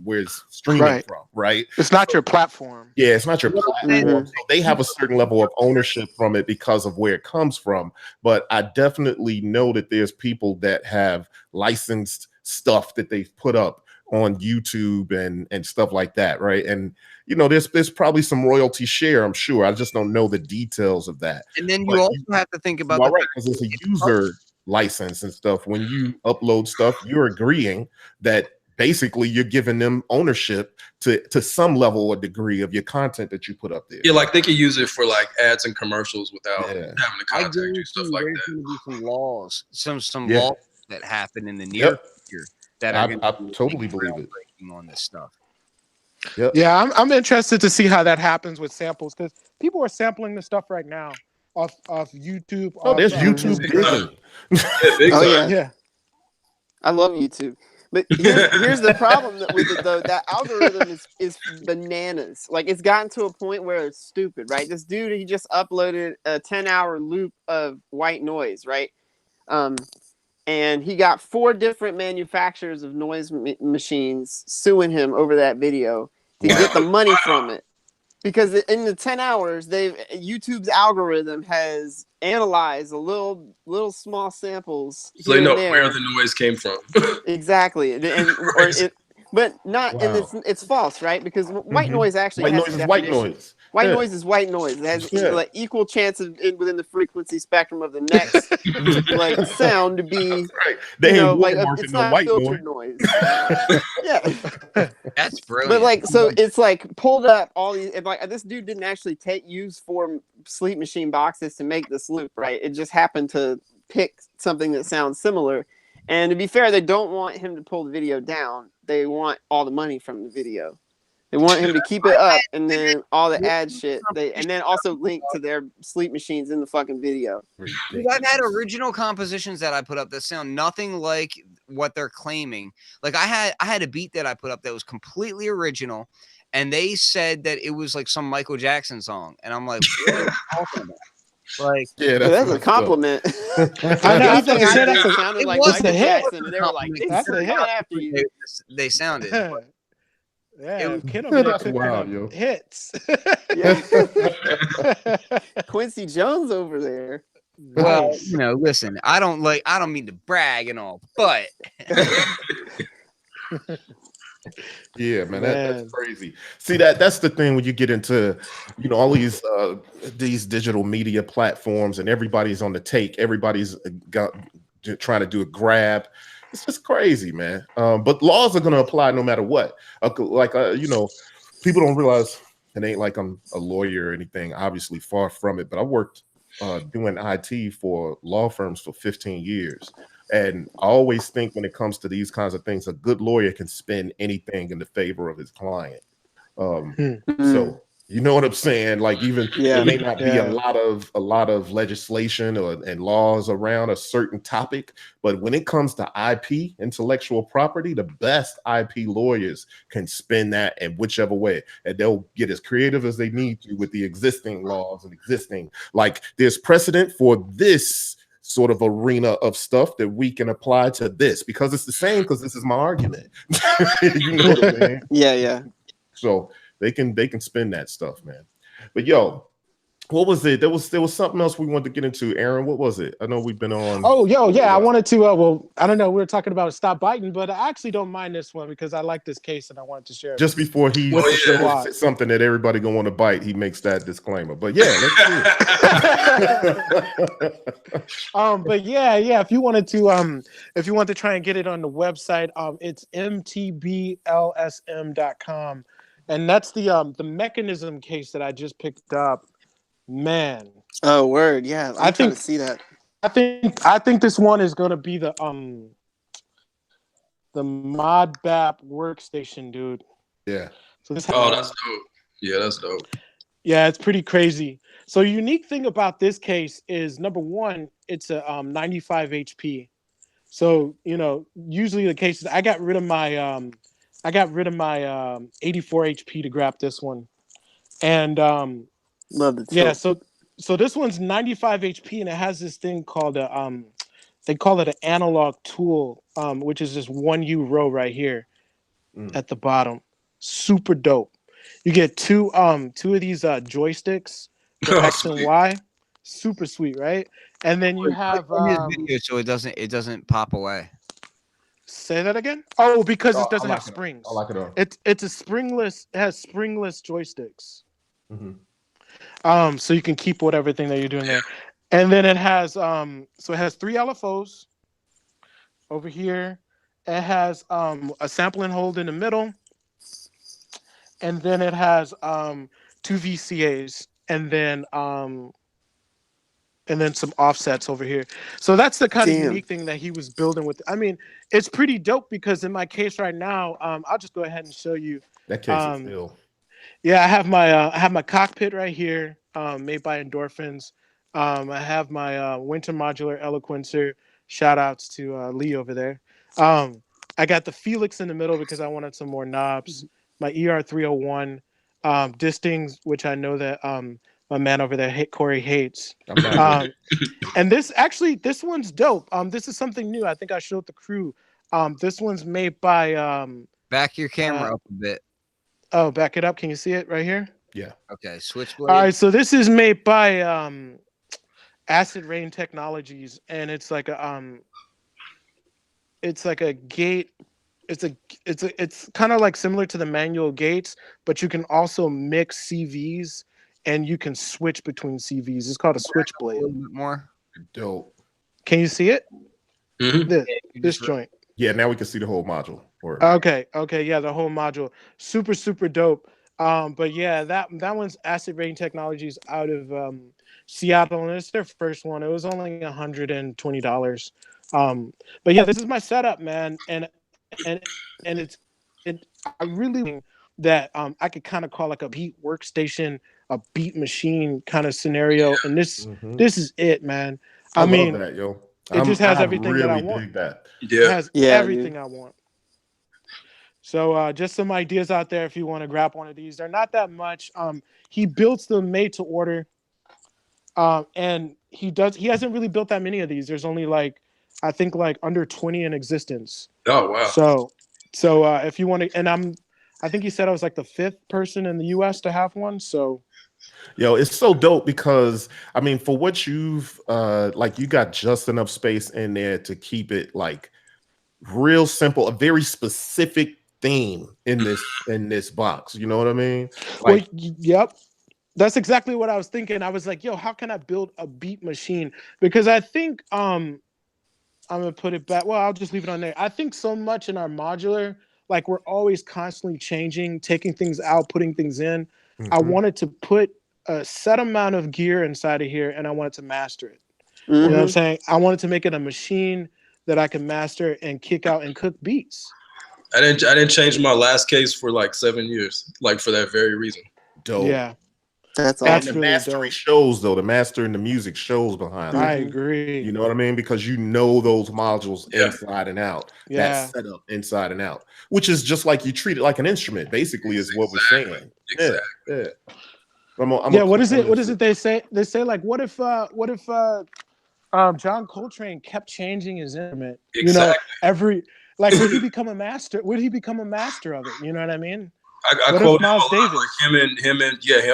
streaming from, right? It's not your platform. Yeah, it's not your platform. So they have a certain level of ownership from it because of where it comes from. But I definitely know that there's people that have licensed stuff that they've put up on YouTube and stuff like that, right? And you know, there's probably some royalty share, I'm sure. I just don't know the details of that. And then you also have to think about because it's a user license and stuff. When you upload stuff, you're agreeing that basically you're giving them ownership to some level or degree of your content that you put up there. Yeah, like they can use it for like ads and commercials without having to contact you, stuff like that. There's going to be some laws, some laws that happen in the near future that are I totally believe it on this stuff. Yep. Yeah, I'm interested to see how that happens with samples because people are sampling the stuff right now off YouTube. Oh, there's YouTube. Yeah. I love YouTube. But here's the problem with it though. That algorithm is bananas. Like it's gotten to a point where it's stupid, right? This dude, he just uploaded a 10-hour loop of white noise, right? And he got 4 different manufacturers of noise machines suing him over that video to get the money from it. Because in the 10 hours, YouTube's algorithm has analyzed a little small samples. So they know where the noise came from. Exactly, but not. Wow. And it's false, right? Because white noise actually has noise is white noise. White noise is white noise. It has like equal chance of within the frequency spectrum of the next like sound to be. Right. They it's not white filtered noise. Yeah, that's brilliant. But like, so it's like pulled up all these. And like this dude didn't actually use 4 Sleep Machine boxes to make this loop, right? It just happened to pick something that sounds similar. And to be fair, they don't want him to pull the video down. They want all the money from the video. They want him to keep it up, and then all the ad shit. And then also link to their sleep machines in the fucking video. Dude, I've had original compositions that I put up that sound nothing like what they're claiming. Like I had a beat that I put up that was completely original, and they said that it was like some Michael Jackson song, and I'm like, what are you talking about? Like, yeah, that's a compliment. I think it sounded like Michael Jackson, and they were like, "That's a hit." After you, they sounded. Yeah, that's wild, yo. Hits. Yeah. Quincy Jones over there. Well, you know, listen, I don't mean to brag and all, but yeah, man, that's crazy. See, that's the thing when you get into, you know, all these digital media platforms and everybody's on the take, everybody's trying to do a grab. It's just crazy, man. But laws are going to apply no matter what. You know, people don't realize it ain't like I'm a lawyer or anything. Obviously, far from it. But I worked doing IT for law firms for 15 years. And I always think when it comes to these kinds of things, a good lawyer can spin anything in the favor of his client. So you know what I'm saying? Like even there may not be a lot of legislation and laws around a certain topic, but when it comes to IP, intellectual property, the best IP lawyers can spin that in whichever way, and they'll get as creative as they need to with the existing laws and existing, like there's precedent for this sort of arena of stuff that we can apply to this because it's the same, because this is my argument. You know what I mean? Yeah. So they can spin that stuff, man. But yo, what was it? There was something else we wanted to get into. Aaron, what was it? I know we've been on. Oh, I wanted to. Well, I don't know. We were talking about stop biting, but I actually don't mind this one because I like this case and I wanted to share it. Just before he says something that everybody gonna want to bite, he makes that disclaimer. But yeah, let's do it. But yeah. If you want to try and get it on the website, it's MTBLSM.com. And that's the mechanism case that I just picked up. Man. Oh, word. Yeah. I think to see that. I think this one is going to be the modbap workstation, dude. Yeah. So that's dope. Yeah, that's dope. Yeah, it's pretty crazy. So the unique thing about this case is, number one, it's a 95 HP. So, you know, usually the case is I got rid of my 84 HP to grab this one. And love the yeah, tilt. so this one's 95 HP and it has this thing called they call it an analog tool, which is this 1U row right here at the bottom. Super dope. You get two of these joysticks for X and Y. Super sweet, right? And then you have his video so it doesn't pop away. Say that again? Oh, because it doesn't have springs. I like it all. It's a springless. It has springless joysticks. So you can keep whatever thing that you're doing there. And then it has so it has 3 LFOs over here. It has a sample and hold in the middle. And then it has 2 VCAs and then some offsets over here. So that's the kind of unique thing that he was building with. I mean, it's pretty dope because in my case right now, I'll just go ahead and show you. That case is ill. Yeah, I have my cockpit right here, made by Endorphins. I have my Winter Modular Eloquencer. Shout outs to Lee over there. I got the Felix in the middle because I wanted some more knobs. My ER301 distings, which I know that my man over there, Corey, hates. And this one's dope. This is something new. I think I showed the crew. This one's made by back your camera up a bit. Oh, back it up. Can you see it right here? Yeah. Okay. Switchblade. All right. So this is made by Acid Rain Technologies, and it's like a gate. It's kind of like similar to the manual gates, but you can also mix CVs and you can switch between CVs. It's called a switchblade. A little bit more. Dope. Can you see it? This joint. Yeah, now we can see the whole module. Okay, yeah, the whole module. Super, super dope. But yeah, that one's Acid Rain Technologies out of Seattle, and it's their first one. It was only $120. But yeah, this is my setup, man, and I really think that I could kind of call like a beat workstation, a beat machine kind of scenario, and this is it, man. I mean, love that, yo. It just has everything that I want. It has everything I want. So just some ideas out there if you want to grab one of these. They're not that much. He builds them made to order. And he hasn't really built that many of these. There's only I think under 20 in existence. Oh wow. So if you want to, and I think he said I was like the 5th person in the US to have one. So yo, it's so dope because I mean, for what you've you got just enough space in there to keep it like real simple, a very specific theme in this box. You know what I mean? Yep. That's exactly what I was thinking. I was like, yo, how can I build a beat machine? Because I think I'm gonna put it back. Well, I'll just leave it on there. I think so much in our modular, we're always constantly changing, taking things out, putting things in. I wanted to put a set amount of gear inside of here, and I wanted to master it. You know what I'm saying? I wanted to make it a machine that I can master and kick out and cook beats. I didn't change my last case for 7 years, for that very reason. Dope. Yeah. That's awesome. And the mastery shows, though. The master and the music shows behind I agree. You know what I mean? Because you know those modules inside and out. Yeah. That setup inside and out. Which is just like you treat it like an instrument, basically, is what we're saying. Exactly. Yeah. What is it they say? They say what if John Coltrane kept changing his instrument? Exactly. Would he become a master? Would he become a master of it? You know what I mean? I quote Miles Davis. Him,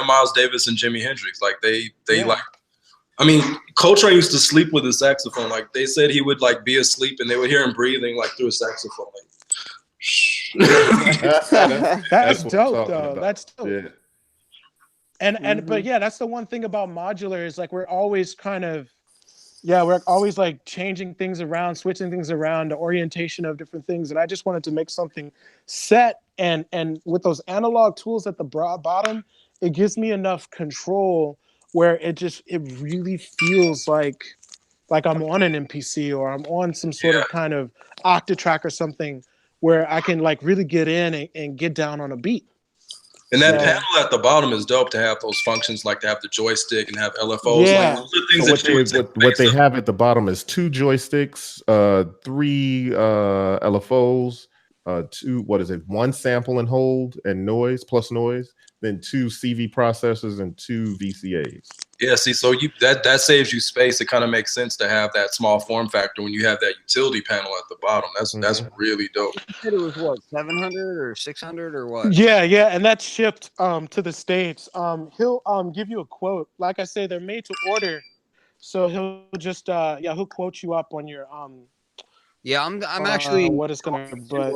Miles Davis, and Jimi Hendrix. I mean, Coltrane used to sleep with his saxophone. They said he would be asleep, and they would hear him breathing through a saxophone. That's dope, though. That's dope. Yeah. And but yeah, that's the one thing about modular is we're always we're always changing things around, switching things around, the orientation of different things. And I just wanted to make something set. And with those analog tools at the bottom, it gives me enough control where it really feels like I'm on an MPC or I'm on some sort of kind of octatrack or something where I can really get in and get down on a beat. And that panel at the bottom is dope to have those functions, like to have the joystick and have LFOs. Yeah. Like, those are things what they have at the bottom is 2 joysticks, 3 LFOs, 1 sample and hold and noise plus noise, then 2 CV processors and 2 VCAs. Yeah, see, so that saves you space. It kind of makes sense to have that small form factor when you have that utility panel at the bottom. That's really dope. You said it was what, 700 or 600 or what? Yeah, and that's shipped to the States. He'll give you a quote. Like I say, they're made to order, so he'll just he'll quote you up on your Yeah, I'm actually what is gonna but.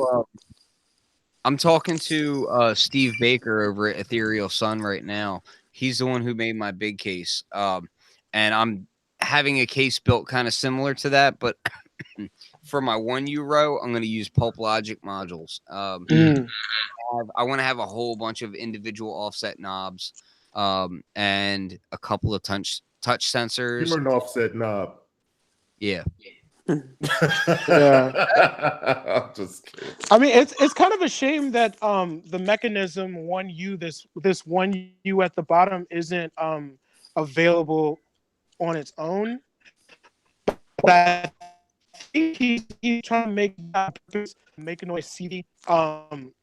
I'm talking to Steve Baker over at Ethereal Sun right now. He's the one who made my big case. And I'm having a case built kind of similar to that, but for my 1U row, I'm going to use Pulp Logic modules. I want to have a whole bunch of individual offset knobs and a couple of touch sensors. You're an offset knob. Yeah. Yeah. Just kidding. I mean, it's kind of a shame that the mechanism 1U, this 1U at the bottom isn't available on its own. But I think he's trying to make that purpose. Make a Noise CD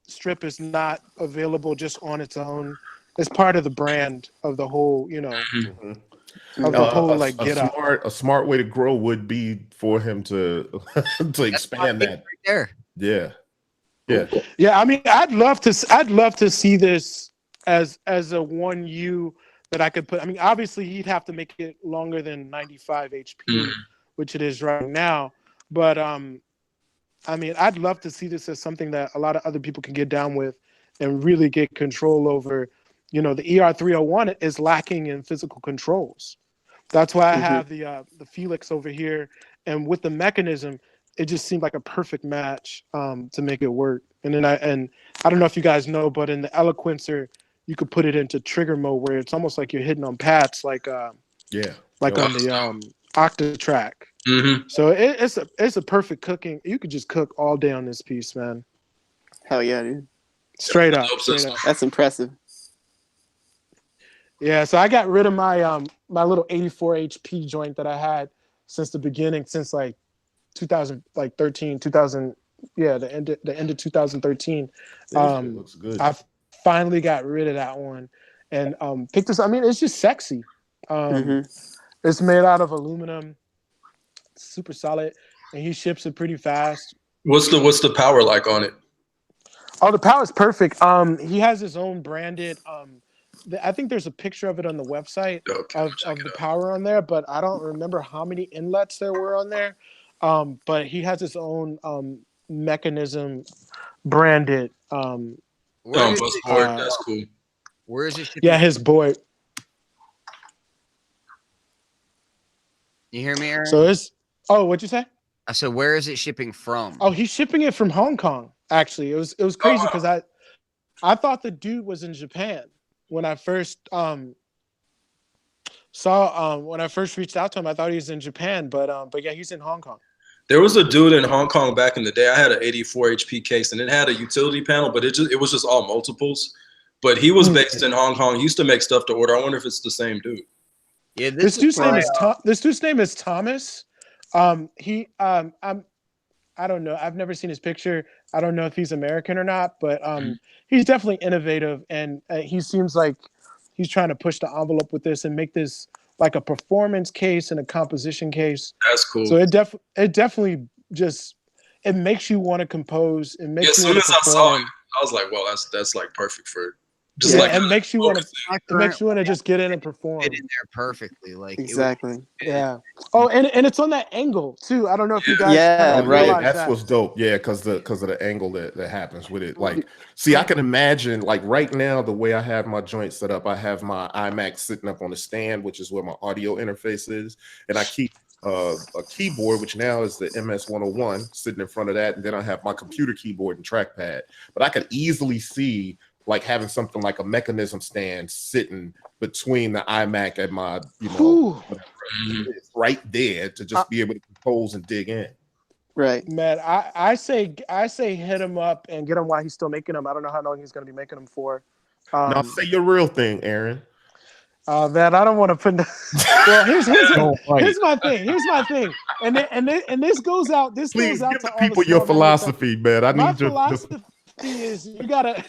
strip is not available just on its own. It's part of the brand of the whole, of the whole like a smart way to grow would be for him to to expand that right there. Yeah. I mean, I'd love to see this as a 1U that I could put. I mean, obviously he'd have to make it longer than 95 HP, which it is right now. But I mean, I'd love to see this as something that a lot of other people can get down with and really get control over. The ER301 is lacking in physical controls. That's why I have the Felix over here, and with the mechanism, it just seemed like a perfect match to make it work. And then I don't know if you guys know, but in the Eloquencer, you could put it into trigger mode where it's almost like you're hitting on pads, like on the Octatrack. So it's a perfect cooking. You could just cook all day on this piece, man. Hell yeah, dude! Straight up. That's impressive. Yeah, so I got rid of my my little 84 HP joint that I had since the beginning, since like 2013, the end of 2013. Looks good. I finally got rid of that one and picked this. I mean, it's just sexy. It's made out of aluminum, super solid, and he ships it pretty fast. What's the power like on it? Oh, the power is perfect. He has his own branded. I think there's a picture of it on the website of the power on there, but I don't remember how many inlets there were on there. But he has his own mechanism branded. That's cool. Where is it shipping? Yeah, his board. You hear me, Aaron? So what'd you say? I said, where is it shipping from? Oh, he's shipping it from Hong Kong. Actually, it was crazy because I thought the dude was in Japan when I first when I first reached out to him. I thought he was in Japan, but yeah, he's in Hong Kong. There was a dude in Hong Kong back in the day. I had an 84 HP case, and it had a utility panel, but it was just all multiples. But he was based in Hong Kong. He used to make stuff to order. I wonder if it's the same dude. Yeah, this dude's name is Thomas. I don't know. I've never seen his picture. I don't know if he's American or not, but he's definitely innovative, and he seems like he's trying to push the envelope with this and make this like a performance case and a composition case. That's cool. So it definitely just it makes you want to compose. It makes as soon as I saw it, I was like, well, that's like perfect for just it makes you want to just get in and perform. Fit in there perfectly, like exactly. Yeah. Oh, and it's on that angle too. I don't know if you guys. Right. That's what's dope. Yeah, because of the angle that happens with it. Like, see, I can imagine like right now the way I have my joint set up. I have my iMac sitting up on the stand, which is where my audio interface is, and I keep a keyboard, which now is the MS-101, sitting in front of that, and then I have my computer keyboard and trackpad. But I could easily see like having something like a mechanism stand sitting between the iMac and my, right there to just be able to compose and dig in. Right, man. I say hit him up and get him while he's still making them. I don't know how long he's going to be making them for. Now say your real thing, Aaron. Man, I don't want to put. Well, here's my thing. And this goes out. This Please goes out give to the all people the your philosophy, man. I need your philosophy is you gotta,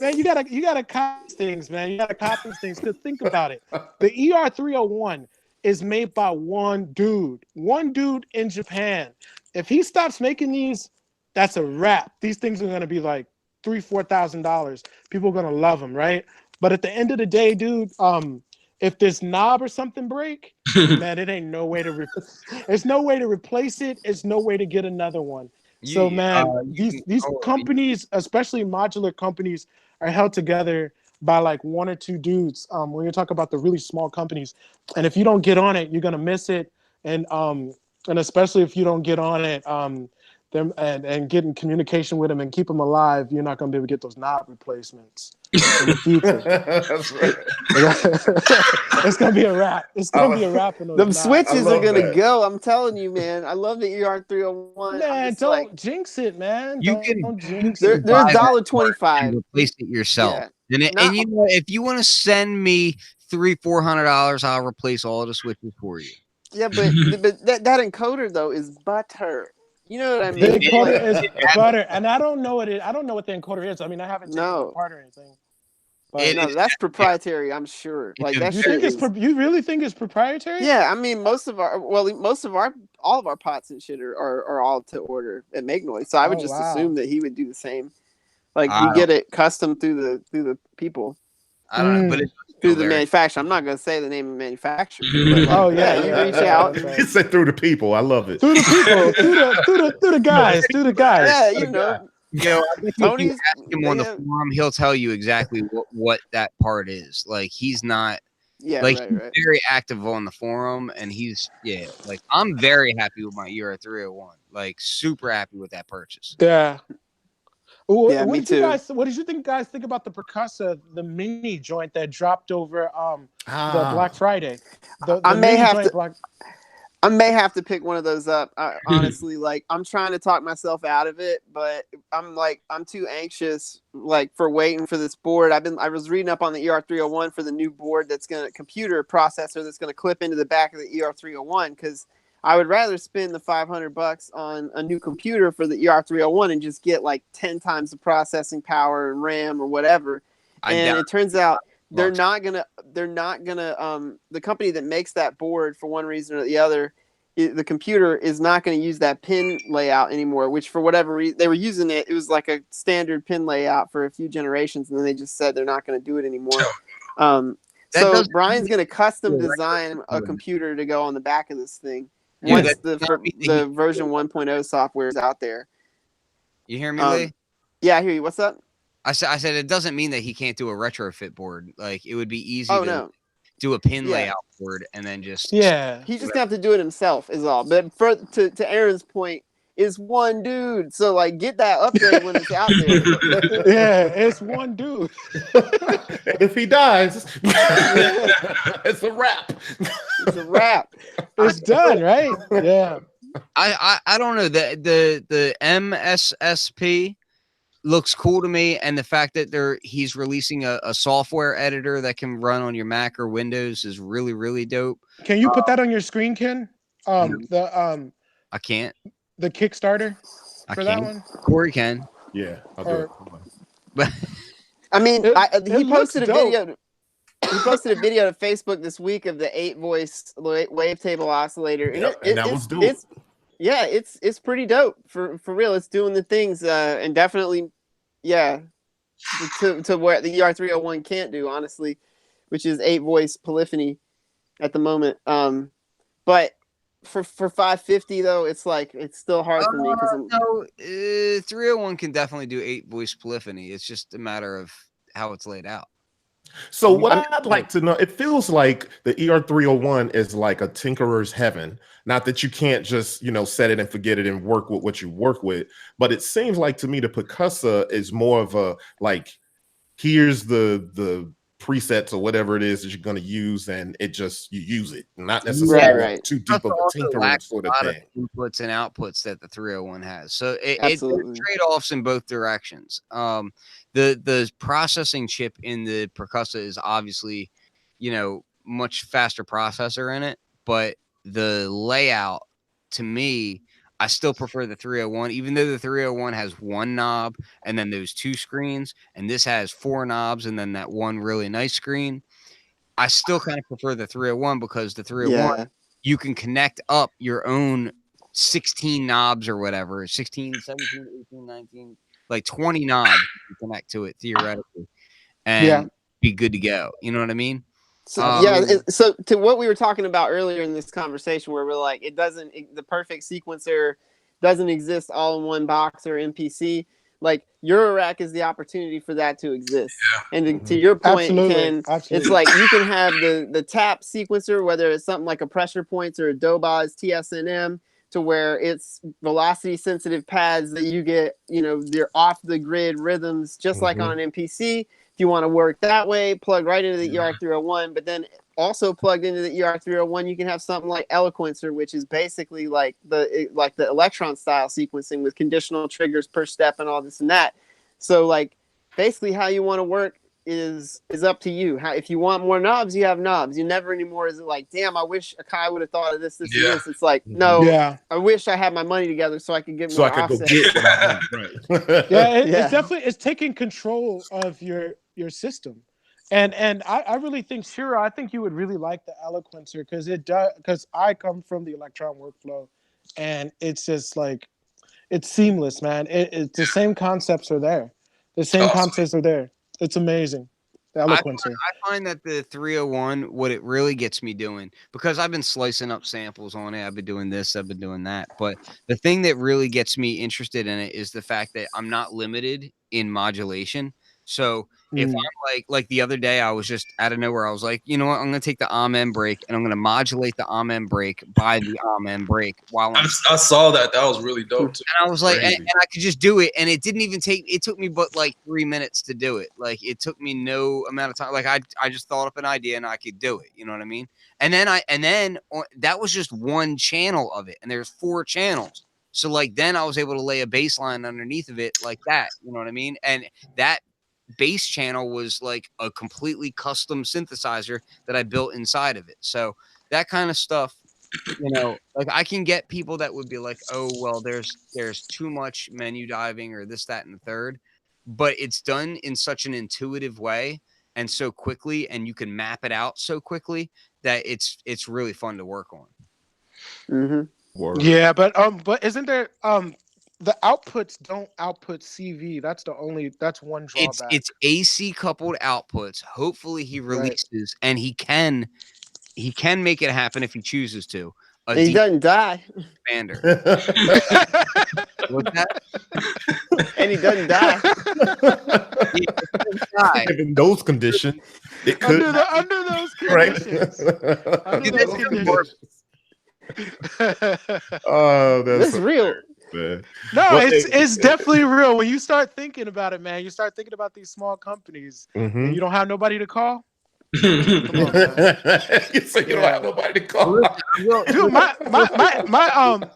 man. You gotta cop things, man. You gotta cop these things. Cause think about it. The ER301 is made by one dude in Japan. If he stops making these, that's a wrap. These things are gonna be like $3,000-$4,000. People are gonna love them, right? But at the end of the day, dude, if this knob or something break, man, it ain't no way to there's no way to replace it. It's no way to get another one. So man, these companies, especially modular companies, are held together by like one or two dudes. When you talk about the really small companies, and if you don't get on it, you're gonna miss it. And especially if you don't get on it, them and get in communication with them and keep them alive, you're not gonna be able to get those knob replacements in the future. That's right. It's gonna be a wrap. It's gonna be a wrap. Them switches are gonna go. I'm telling you, man. I love the ER301. Man, don't jinx it, man. Don't jinx it. They're $1.25. Replace it yourself. Yeah. And you know, if you want to send me $300-$400, I'll replace all the switches for you. Yeah, but that encoder though is butter. You know what I mean? The encoder is butter, and I don't know what the encoder is. I mean, I haven't taken it apart or anything. But no, that's proprietary. I'm sure. Like that. You really think it's proprietary? Yeah, I mean, all of our pots and shit are all to order at Make Noise. So I would assume that he would do the same. Like we get it custom through the people. I don't know, but through the manufacturer. I'm not going to say the name of the manufacturer. But you reach out. He said through the people. I love it. Through the people. through the guys. Yeah, you know. Tony's, if you ask him on the forum, he'll tell you exactly what that part is. Like he's not. Yeah, he's very active on the forum, and like I'm very happy with my ER301. Like super happy with that purchase. Yeah. What me did too. What did you guys think about the percussor, the mini joint that dropped over the Black Friday? I may have to pick one of those up. Honestly, like I'm trying to talk myself out of it, but I'm too anxious like for waiting for this board. I was reading up on the ER301 for the new board computer processor that's gonna clip into the back of the ER301 because I would rather spend the $500 on a new computer for the ER301 and just get like 10 times the processing power and RAM or whatever. And it turns out they're not gonna the company that makes that board for one reason or the other, the computer is not going to use that pin layout anymore, which for whatever reason they were using it was like a standard pin layout for a few generations, and then they just said they're not going to do it anymore. So Brian's going to custom design a computer to go on the back of this thing. Once the version 1.0 software is out there. You hear me, Lee? Yeah, I hear you. What's up? I said it doesn't mean that he can't do a retrofit board. Like it would be easy to do a pin layout board and then just he just have to do it himself is all. But to Aaron's point, is one dude. So like get that upgrade when it's out there. Yeah, it's one dude. If he dies, it's a wrap. It's a wrap. It's done, right? Yeah. I don't know. The MSSP looks cool to me, and the fact that he's releasing a software editor that can run on your Mac or Windows is really, really dope. Can you put that on your screen, Ken? I can't. The Kickstarter for that one? Corey can. Yeah, I'll do it. But I mean, he posted a video. He posted a video to Facebook this week of the 8-voice wavetable oscillator, and that was dope. It's pretty dope for real. It's doing the things, and definitely, to where the ER301 can't do, honestly, which is 8-voice polyphony at the moment. But for $550 though, it's still hard for me because 301 can definitely do 8-voice polyphony. It's just a matter of how it's laid out. So what I'd like to know, it feels like the ER301 is like a tinkerer's heaven. Not that you can't just, set it and forget it and work with what you work with, but it seems like to me the percussor is more of a here's the presets or whatever it is that you're going to use, and it just you use it, not necessarily too deep of a tinkering sort of thing. Inputs and outputs that the 301 has, so it's trade-offs in both directions. The processing chip in the Percussa is obviously, much faster processor in it, but the layout, to me, I still prefer the 301, even though the 301 has one knob and then those two screens, and this has four knobs and then that one really nice screen. I still kind of prefer the 301 because the 301, you can connect up your own 16 knobs or whatever, 16, 17, 18, 19, like 20 knobs you can connect to it theoretically and be good to go. You know what I mean? So, so to what we were talking about earlier in this conversation, where we're like, the perfect sequencer doesn't exist all in one box or MPC. Like Eurorack is the opportunity for that to exist. And to your point, Ken, it's like you can have the tap sequencer, whether it's something like a Pressure Points or a Dobas TSNM, to where it's velocity sensitive pads that you get, they're off the grid rhythms, just like on an MPC. If you want to work that way, plug right into the ER301, but then also plugged into the ER301, you can have something like Eloquencer, which is basically like the electron style sequencing with conditional triggers per step and all this and that. So like basically how you want to work is up to you. If you want more knobs, you have knobs. You never anymore is it like, damn, I wish Akai would have thought of this and this. It's like, no, I wish I had my money together so I could get more offset. It's definitely, it's taking control of your system. And I really think, Shiro, I think you would really like the Eloquencer because I come from the Electron workflow, and it's just like, it's seamless, man. It's the same concepts are there. The same concepts are there. It's amazing. The Eloquencer. I find that the 301, what it really gets me doing, because I've been slicing up samples on it. I've been doing this, I've been doing that. But the thing that really gets me interested in it is the fact that I'm not limited in modulation. So if I'm like the other day, I was just out of nowhere. I was like, you know what? I'm going to take the Amen break and I'm going to modulate the Amen break by the Amen break while I saw that. That was really dope too. And I was like, and I could just do it. And it didn't even it took me but like 3 minutes to do it. Like it took me no amount of time. Like I just thought up an idea and I could do it. You know what I mean? And then that was just one channel of it. And there's 4 channels. So like, then I was able to lay a bass line underneath of it like that. You know what I mean? And that bass channel was like a completely custom synthesizer that I built inside of it. So that kind of stuff, like I can get people that would be like, oh, well, there's too much menu diving or this, that, and the third, but it's done in such an intuitive way and so quickly, and you can map it out so quickly that it's really fun to work on. Yeah, but isn't there the outputs don't output CV. That's one drawback. It's AC coupled outputs. Hopefully he releases and he can make it happen if he chooses to. He doesn't die. Expander. What's that? And he doesn't die. In those conditions, it could under those conditions. Under those conditions. Oh, that's real. Man. No, it's definitely real. When you start thinking about it, man, you start thinking about these small companies, and you don't have nobody to call. Come on, man. So you don't have nobody to call. Dude,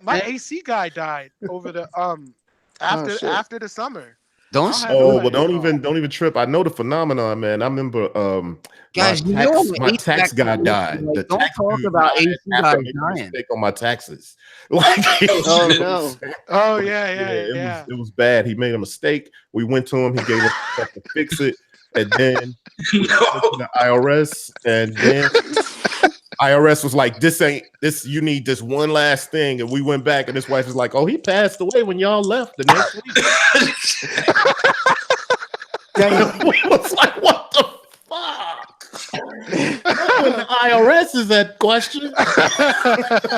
my AC guy died over the after the summer. Don't even trip. I know the phenomenon, man. I remember guys, my tax guy died. Like, don't talk about AC guy dying. Mistake on my taxes. Like, oh no. Oh yeah. It was bad. He made a mistake. We went to him. He gave us stuff to fix it, and then we went to the IRS, and then IRS was like, this. You need this one last thing. And we went back, and his wife was like, oh, he passed away when y'all left the next week. We was like, what the fuck? When the IRS is that question.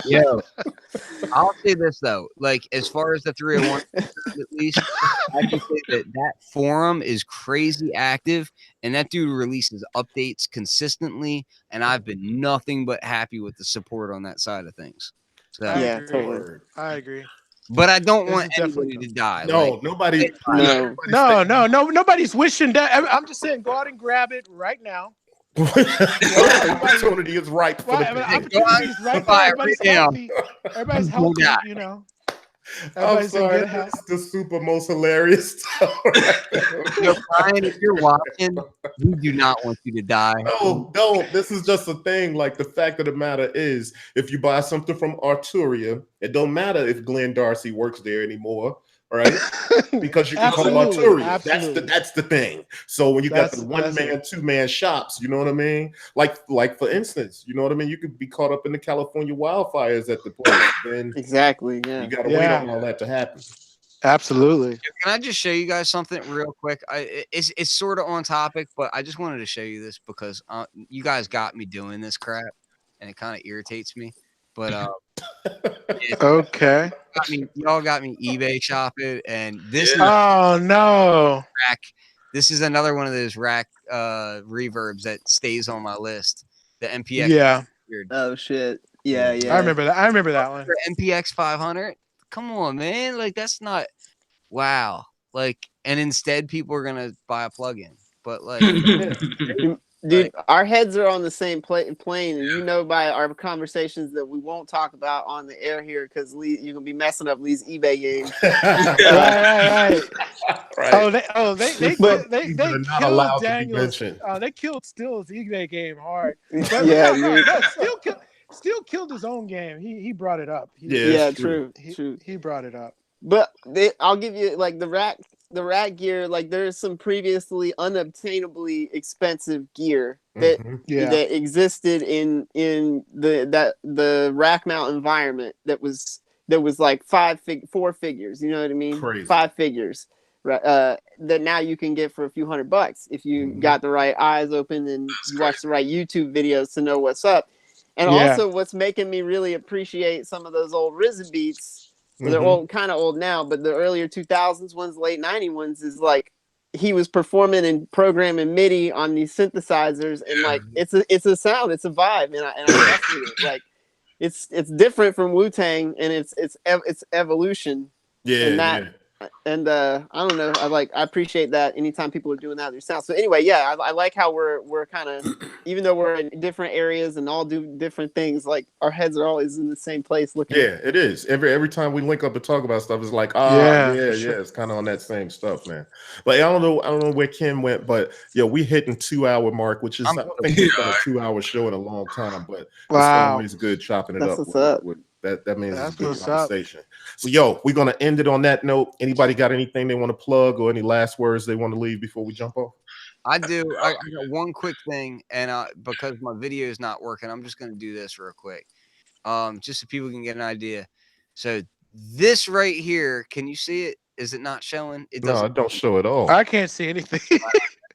Yeah. I'll say this though, like as far as the 301, at least I can say that forum is crazy active, and that dude releases updates consistently, and I've been nothing but happy with the support on that side of things. So yeah, totally. I agree. But I don't want anybody to die. No, like, nobody. Nobody's wishing that. I'm just saying, go out and grab it right now. Opportunity is ripe for the opportunity is right there. Everybody's healthy. Everybody's healthy. You know. I'm sorry, that's the super most hilarious stuff. Brian, if you're watching, we do not want you to die. No, don't. This is just a thing. Like, the fact of the matter is, if you buy something from Arturia, it don't matter if Glenn Darcy works there anymore, right? Because you can call Arturia. That's the thing. So when you got the 1-man, 2-man shops, you know what I mean? Like for instance, you know what I mean? You could be caught up in the California wildfires at the place. Then exactly. Yeah. You got to wait on all that to happen. Absolutely. Can I just show you guys something real quick? It's sort of on topic, but I just wanted to show you this because you guys got me doing this crap, and it kind of irritates me. But okay, y'all got me eBay shopping, and this. Oh no! Rack. This is another one of those rack reverbs that stays on my list. The MPX. Yeah. Oh shit. Yeah. I remember that. I remember that one. MPX 500. Come on, man. Like, that's not. Wow. Like, and instead people are gonna buy a plugin. But like, dude, our heads are on the same plane, and you know by our conversations that we won't talk about on the air here because you're gonna be messing up Lee's eBay game. Right. They killed Daniel's. They killed Still's eBay game hard. But Still killed his own game. He brought it up. True. He brought it up. But I'll give you like the rack gear. Like there's some previously unobtainably expensive gear that existed in the rack mount environment that was like 4 figures. You know what I mean? Crazy. 5 figures. Right. That now you can get for a few $100 if you got the right eyes open and you watch the right YouTube videos to know what's up. And also, what's making me really appreciate some of those old RZA beats, they're kind of old now, but the earlier 2000s ones, late 90s ones, is like he was performing and programming MIDI on these synthesizers, and like it's a sound, it's a vibe, and I mess with it. Like it's different from Wu-Tang, and it's evolution. And I don't know. I appreciate that anytime people are doing that with their sound. So anyway, I like how we're kind of, even though we're in different areas and all do different things, like our heads are always in the same place looking. Yeah, it is. Every time we link up and talk about stuff, it's like, it's kind of on that same stuff, man. But I don't know where Kim went, but we hitting 2-hour mark, which is I don't think we've done a 2-hour show in a long time, but it's always good chopping it up. That means it's a good conversation. So, we're going to end it on that note. Anybody got anything they want to plug or any last words they want to leave before we jump off? I do. I got one quick thing, and because my video is not working, I'm just going to do this real quick, just so people can get an idea. So this right here, can you see it? Is it not showing? No, it don't show at all. I can't see anything.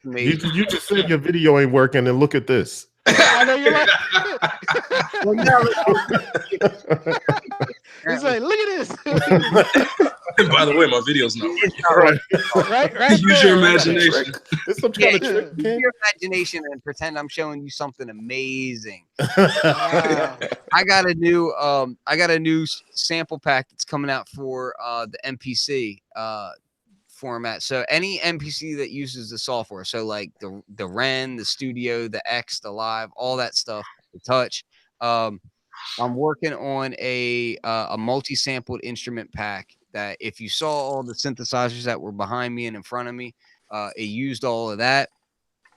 You just said your video ain't working, and look at this. I know you're like. He's like, look at this. By the way, my video's not right. Right. Use your imagination. It's some kind of trick. Use your imagination and pretend I'm showing you something amazing. I got a new sample pack that's coming out for the MPC format. So any MPC that uses the software, so like the Ren, the Studio, the X, the Live, all that stuff, the Touch. I'm working on a multi-sampled instrument pack that if you saw all the synthesizers that were behind me and in front of me, it used all of that.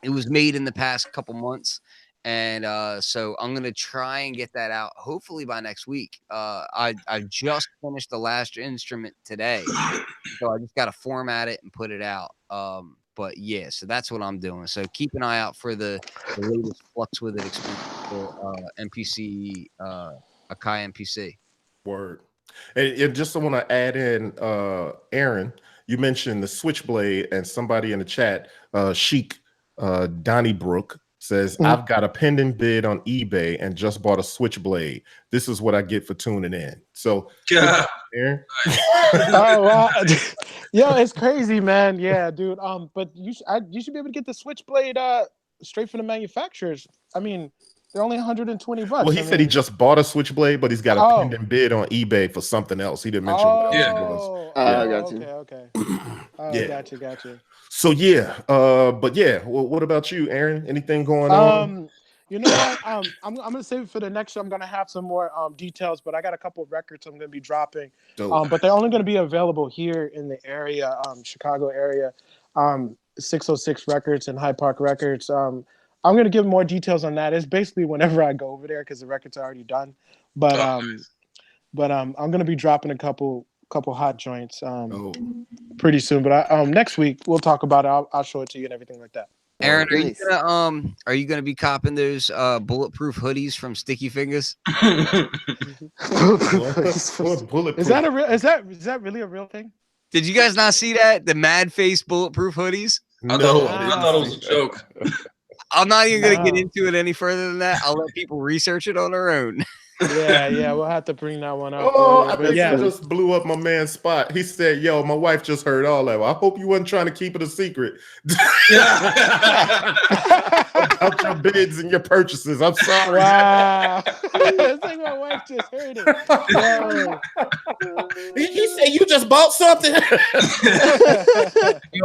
It was made in the past couple months. And so I'm going to try and get that out hopefully by next week. I just finished the last instrument today. So I just got to format it and put it out. But yeah, so that's what I'm doing. So keep an eye out for the latest Flux with it experience for MPC, Akai MPC. Word. And just want to add in, Aaron, you mentioned the Switchblade, and somebody in the chat, Chic Donnybrook, says, I've got a pending bid on eBay and just bought a Switchblade. This is what I get for tuning in. So, Aaron? Yo, it's crazy, man. Yeah, dude. But you should be able to get the Switchblade straight from the manufacturers. I mean, They're only $120. Well, he said he just bought a Switchblade, but he's got a pending bid on eBay for something else. He didn't mention what else it was. I got you. Okay. Yeah. Gotcha. So yeah, but yeah. Well, what about you, Aaron? Anything going on? You know what? I'm gonna save it for the next show. I'm gonna have some more details, but I got a couple of records I'm gonna be dropping. But they're only gonna be available here in the area, Chicago area. 606 Records and Hyde Park Records. I'm gonna give more details on that. It's basically whenever I go over there because the records are already done. But I'm gonna be dropping a couple hot joints pretty soon. But next week we'll talk about it. I'll show it to you and everything like that. Aaron, are you gonna be copping those bulletproof hoodies from Sticky Fingers? Is that really a real thing? Did you guys not see that? The Mad Face bulletproof hoodies? I thought it was a joke. I'm not even gonna get into it any further than that. I'll let people research it on their own. Yeah, we'll have to bring that one up. I think I just blew up my man's spot. He said, "Yo, my wife just heard all that. I hope you wasn't trying to keep it a secret about your bids and your purchases. I'm sorry." Wow, it's like my wife just heard it. He said, "You just bought something."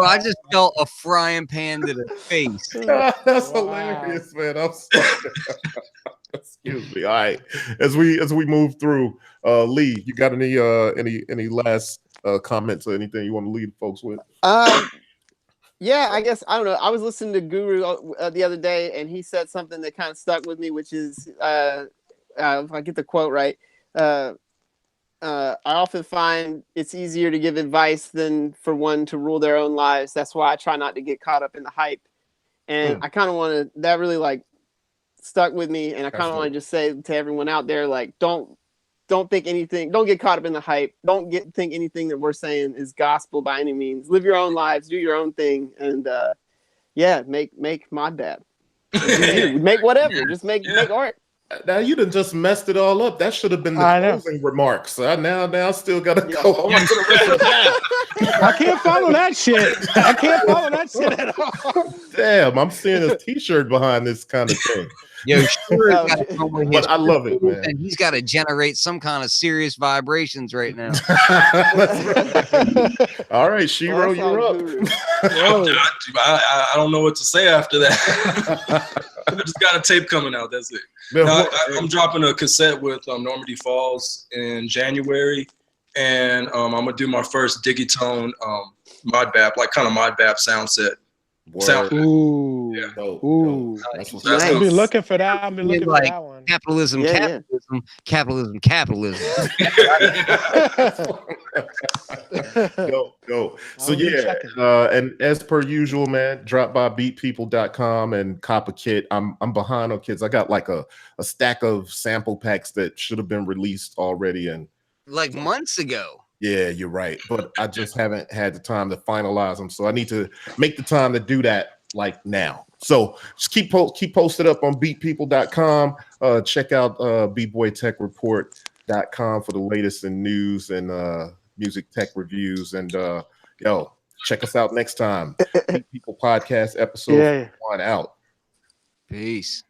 I just felt a frying pan to the face. That's hilarious, man. I'm sorry. Excuse me. All right, as we move through, Lee, you got any last comments or anything you want to leave folks with? Yeah, I guess I don't know. I was listening to Guru the other day, and he said something that kind of stuck with me, which is, if I get the quote right, I often find it's easier to give advice than for one to rule their own lives. That's why I try not to get caught up in the hype. And I kind of want to. That really stuck with me, and I kind of want to just say to everyone out there, don't think anything, don't get caught up in the hype, think anything that we're saying is gospel by any means. Live your own lives, do your own thing, and make modbap. Make whatever, just make art. Now you done just messed it all up. That should have been the closing remarks. Now I still gotta go on to the rest of the I can't follow that shit. I can't follow that shit at all. Damn, I'm seeing a T-shirt behind this kind of thing. Yo, Shiro but I love it, man. And he's got to generate some kind of serious vibrations right now. All right, Shiro, you're up. I don't know what to say after that. I just got a tape coming out. That's it. I'm dropping a cassette with Normandy Falls in January, and I'm gonna do my first digitone modbap, like kind of modbap sound set. Ooh. Yeah. Ooh. I've been looking for that. I've been looking for that one. Capitalism. Go. So and as per usual, man, drop by beatppl.com and cop a kit. I'm behind on kids. I got like a stack of sample packs that should have been released already and like months ago. Yeah, you're right. But I just haven't had the time to finalize them. So I need to make the time to do that like now. So just keep posted up on beatppl.com. Check out bboytechreport.com for the latest in news and music tech reviews. And check us out next time. Beat People Podcast episode 1 out. Peace.